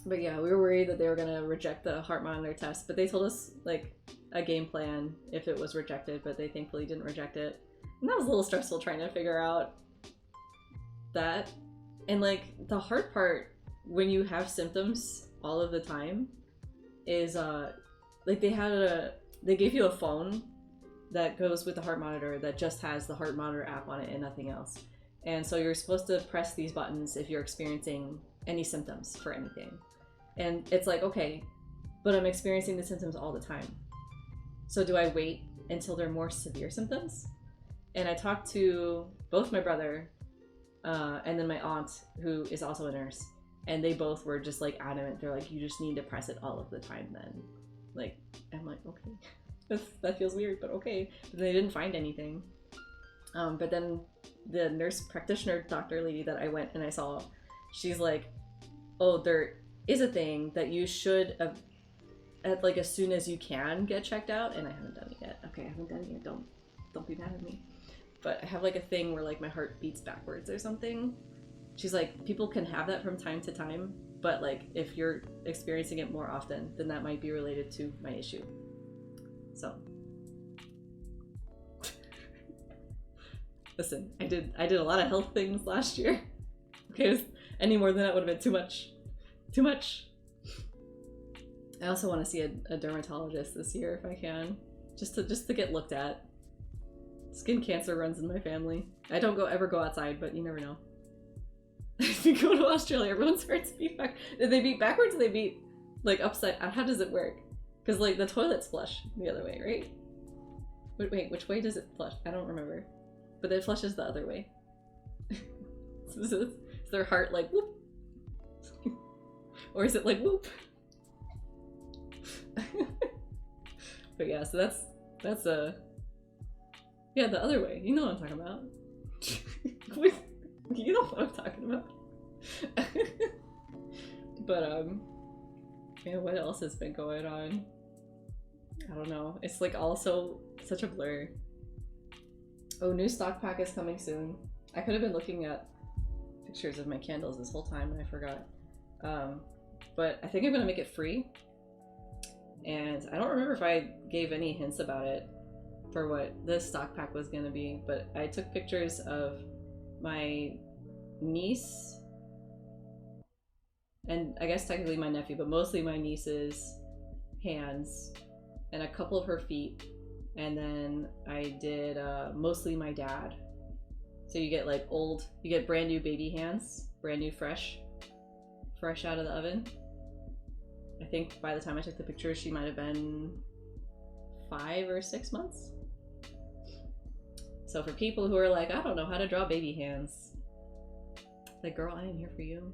But yeah, we were worried that they were gonna reject the heart monitor test, but they told us like a game plan if it was rejected, but they thankfully didn't reject it. And that was a little stressful trying to figure out that. And like the hard part when you have symptoms all of the time is like they gave you a phone that goes with the heart monitor that just has the heart monitor app on it and nothing else. And so you're supposed to press these buttons if you're experiencing any symptoms for anything. And it's like, okay, but I'm experiencing the symptoms all the time. So do I wait until they're more severe symptoms? And I talked to both my brother and then my aunt, who is also a nurse, and they both were just like adamant. They're like, you just need to press it all of the time then. Like, I'm like, okay, that feels weird, but okay. But they didn't find anything. But then the nurse practitioner doctor lady that I went and I saw, she's like, oh, there is a thing that you should at like as soon as you can get checked out, and I haven't done it yet. Okay, I haven't done it yet. Don't be mad at me. But I have like a thing where like my heart beats backwards or something. She's like, people can have that from time to time, but like if you're experiencing it more often, then that might be related to my issue. So listen, I did a lot of health things last year. Okay, any more than that would have been too much. Too much. I also want to see a dermatologist this year if I can, just to get looked at. Skin cancer runs in my family. I don't ever go outside, but you never know. If you go to Australia, everyone's hearts beat back. Did they beat backwards or they beat like upside? How does it work? Because like the toilets flush the other way, right? Wait, which way does it flush? I don't remember. But it flushes the other way. Is their heart like whoop? Or is it like whoop? But yeah, so that's yeah, the other way. You know what I'm talking about. You know what I'm talking about. But yeah, what else has been going on? I don't know. It's like also such a blur. Oh, new stock pack is coming soon. I could have been looking at pictures of my candles this whole time and I forgot. But I think I'm gonna make it free. And I don't remember if I gave any hints about it for what this stock pack was gonna be, but I took pictures of my niece and I guess technically my nephew, but mostly my niece's hands and a couple of her feet, and then I did mostly my dad. So you get like you get brand new baby hands, brand new fresh out of the oven. I think by the time I took the picture she might have been 5 or 6 months. So for people who are like, I don't know how to draw baby hands, like, girl, I am here for you.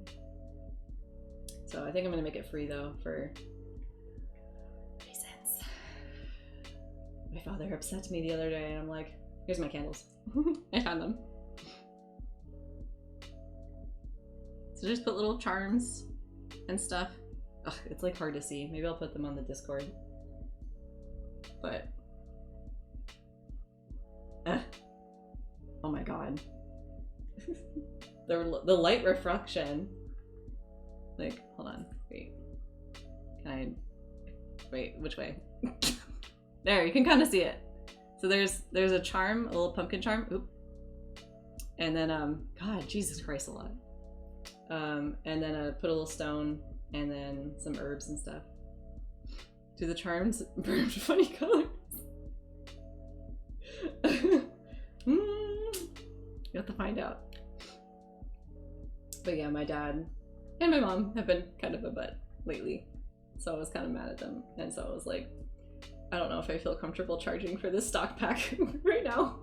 So I think I'm gonna make it free though, for reasons. My father upset me the other day and I'm like, here's my candles. I found them. So just put little charms and stuff. Ugh, it's like hard to see. Maybe I'll put them on the Discord. But oh my god. The light refraction. Like, hold on. Wait. Can I... Wait, which way? There, you can kind of see it. So there's a charm, a little pumpkin charm. Oop. And then, God, Jesus Christ, a lot. And then put a little stone and then some herbs and stuff. Do the charms burn funny colors? You have to find out. But yeah, my dad and my mom have been kind of a butt lately, so I was kind of mad at them, and so I was like, I don't know if I feel comfortable charging for this stock pack right now,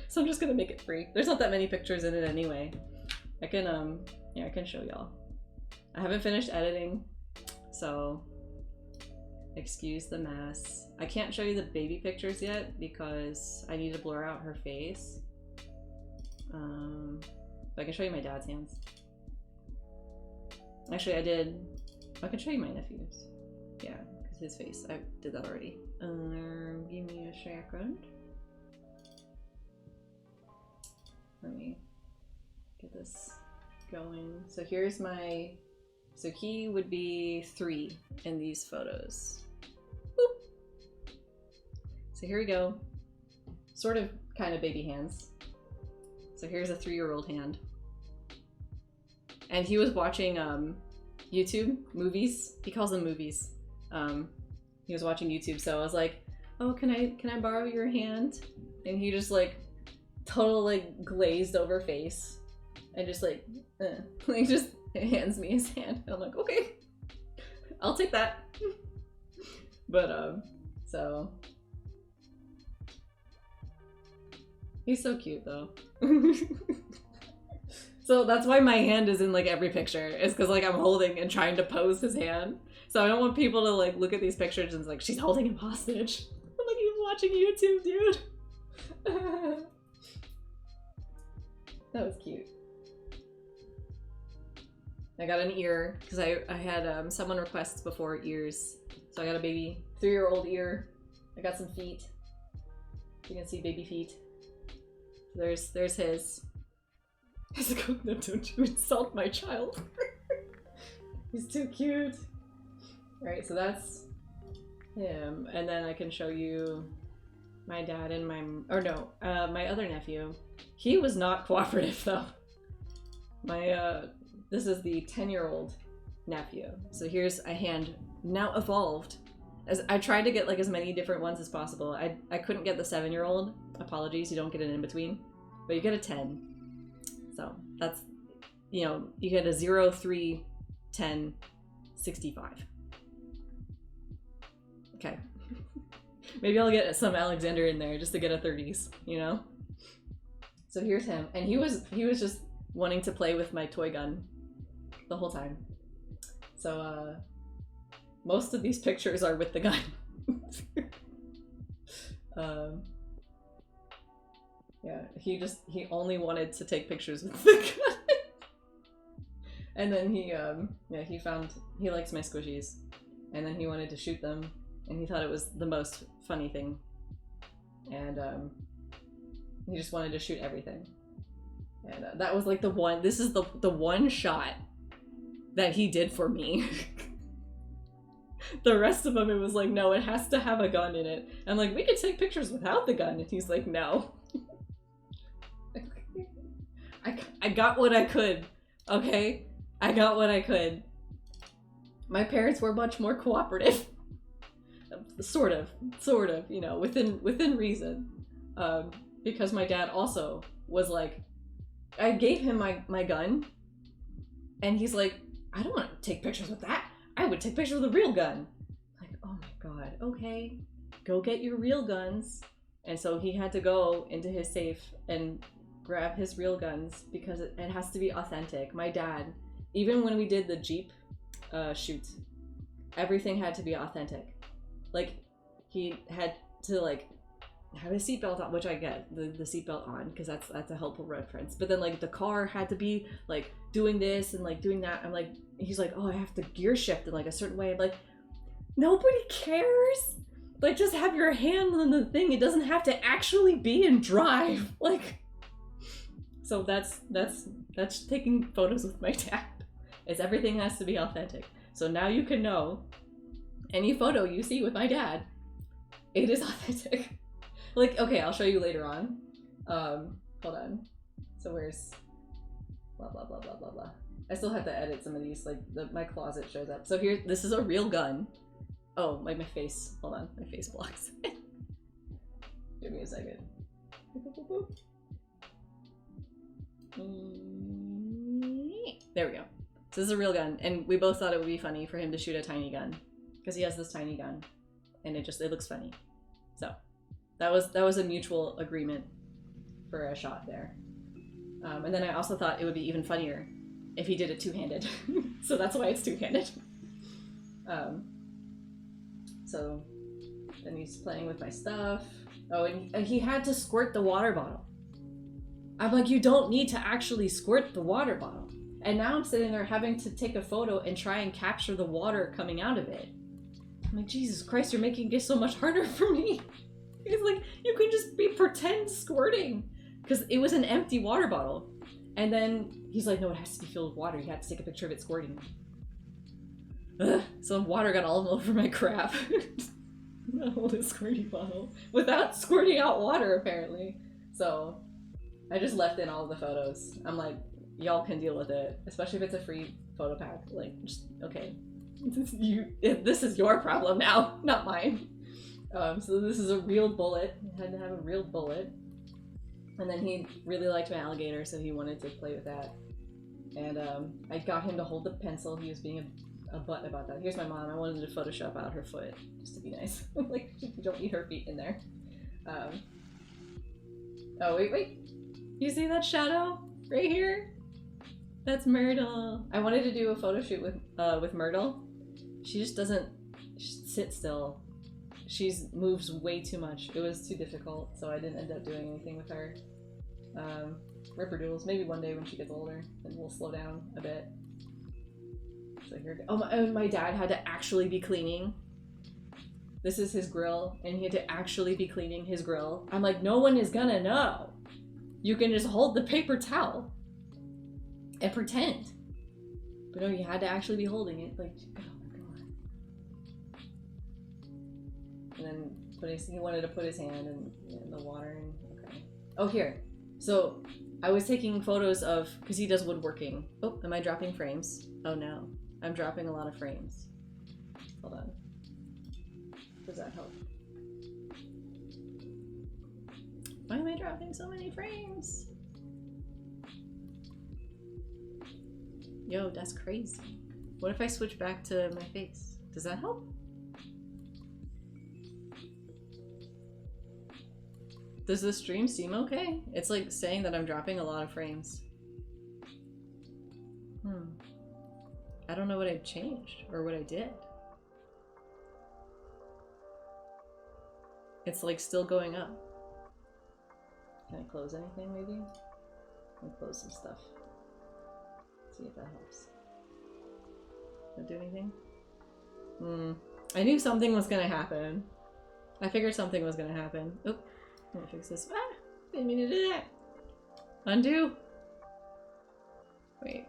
so I'm just gonna make it free. There's not that many pictures in it anyway. I can yeah, I can show y'all. I haven't finished editing, so excuse the mess. I can't show you the baby pictures yet because I need to blur out her face. But I can show you my dad's hands. Actually, I can show you my nephew's. Yeah, because his face. I did that already. Give me a second. Let me get this going. So here's my... So he would be 3 in these photos. Boop. So here we go. Sort of, kind of baby hands. So here's a 3-year-old hand. And he was watching YouTube movies. He calls them movies. He was watching YouTube, so I was like, oh, can I borrow your hand? And he just like total like glazed over face and just like like just hands me his hand. And I'm like, okay, I'll take that. But so he's so cute though. So that's why my hand is in like every picture. It's because like I'm holding and trying to pose his hand. So I don't want people to like look at these pictures and it's like, she's holding him hostage. I'm like, he's watching YouTube, dude. That was cute. I got an ear because I had someone request before ears. So I got a baby 3-year-old ear. I got some feet. You can see baby feet. There's his. He's like, oh, no, don't you insult my child. He's too cute. Alright, so that's him. And then I can show you my dad and my other nephew. He was not cooperative though. This is the 10-year-old nephew. So here's a hand now evolved. As I tried to get like as many different ones as possible. I couldn't get the 7-year-old. Apologies, you don't get an in-between. But you get a 10. So that's, you know, you get a 0, 3, 10, 65. Okay. Maybe I'll get some Alexander in there just to get a 30s, you know? So here's him. And he was just wanting to play with my toy gun the whole time. So most of these pictures are with the gun. Yeah, he only wanted to take pictures with the gun. And then he likes my squishies. And then he wanted to shoot them. And he thought it was the most funny thing. And he just wanted to shoot everything. And that was like this is the one shot that he did for me. The rest of them, it was like, no, it has to have a gun in it. I'm like, we could take pictures without the gun. And he's like, no. I got what I could, okay? I got what I could. My parents were much more cooperative. Sort of, you know, within reason. Because my dad also was like, I gave him my gun, and he's like, I don't want to take pictures with that. I would take pictures with a real gun. Like, oh my god, okay, go get your real guns. And so he had to go into his safe and grab his real guns because it has to be authentic. My dad, even when we did the Jeep shoot, everything had to be authentic. Like, he had to like have his seatbelt on, which I get the seatbelt on because that's a helpful reference. But then like the car had to be like doing this and like doing that. I'm like, he's like, oh, I have to gear shift in like a certain way. I'm like, nobody cares. Like, just have your hand on the thing. It doesn't have to actually be in drive. Like, so that's taking photos with my dad. Is everything has to be authentic. So now you can know any photo you see with my dad, it is authentic. Like, okay, I'll show you later on. Hold on. So where's blah blah blah blah blah blah. I still have to edit some of these. Like my closet shows up. So here, this is a real gun. Oh, like my face. Hold on, my face blocks. Give me a second. There we go. So this is a real gun, and we both thought it would be funny for him to shoot a tiny gun because he has this tiny gun, and it looks funny. So that was a mutual agreement for a shot there. And then I also thought it would be even funnier if he did it two-handed. So that's why it's two-handed. So then he's playing with my stuff. Oh, and he had to squirt the water bottle. I'm like, you don't need to actually squirt the water bottle. And now I'm sitting there having to take a photo and try and capture the water coming out of it. I'm like, Jesus Christ, you're making it so much harder for me. He's like, you can just be pretend squirting. Because it was an empty water bottle. And then he's like, no, it has to be filled with water. You have to take a picture of it squirting. Ugh, so water got all over my crap. I hold a squirty bottle without squirting out water, apparently. So I just left in all of the photos. I'm like, y'all can deal with it, especially if it's a free photo pack. Like, just okay. This is your problem now, not mine. So this is a real bullet. I had to have a real bullet. And then he really liked my alligator, so he wanted to play with that. And I got him to hold the pencil. He was being a butt about that. Here's my mom. I wanted to Photoshop out her foot, just to be nice. Like, you don't need her feet in there. Oh, wait. You see that shadow right here? That's Myrtle. I wanted to do a photo shoot with Myrtle. She just doesn't sit still. She moves way too much. It was too difficult, so I didn't end up doing anything with her. Ripperdoodles. Maybe one day when she gets older, and we'll slow down a bit. So here, my dad had to actually be cleaning. This is his grill, and he had to actually be cleaning his grill. I'm like, no one is gonna know. You can just hold the paper towel and pretend. But no, you had to actually be holding it. Like, oh my god. And then he wanted to put his hand in the water. And, okay. Oh, here. So I was taking photos of, because he does woodworking. Oh, am I dropping frames? Oh no. I'm dropping a lot of frames. Hold on. Does that help? Why am I dropping so many frames? Yo, that's crazy. What if I switch back to my face? Does that help? Does the stream seem okay? It's like saying that I'm dropping a lot of frames. I don't know what I changed or what I did. It's like still going up. Can I close anything maybe? I'll close some stuff. See if that helps. Don't do anything? I knew something was gonna happen. I figured something was gonna happen. Oop. Let me fix this. Ah! Didn't mean to do that. Undo. Wait.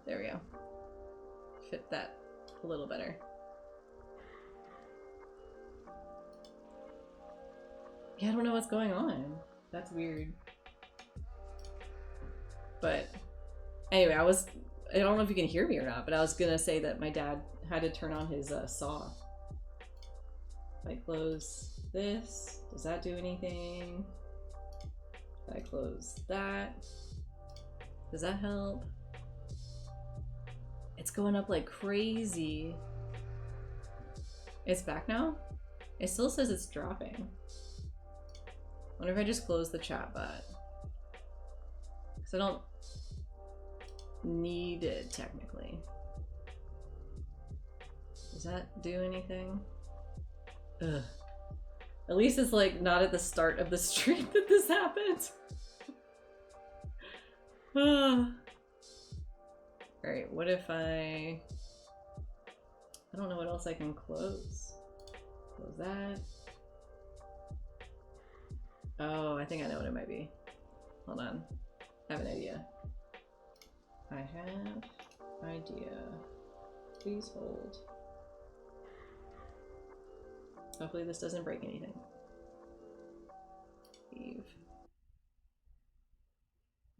There we go. Fit that a little better. Yeah, I don't know what's going on. That's weird. But anyway, I don't know if you can hear me or not, but I was gonna say that my dad had to turn on his saw. If I close this, does that do anything? If I close that, does that help? It's going up like crazy. It's back now? It still says it's dropping. Wonder if I just close the chat bot. Because I don't need it technically. Does that do anything? Ugh. At least it's like not at the start of the stream that this happened. Alright, what if I don't know what else I can close. Close that. Oh, I think I know what it might be. Hold on. I have an idea. I have idea. Please hold. Hopefully this doesn't break anything. Leave.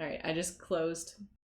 Alright, I just closed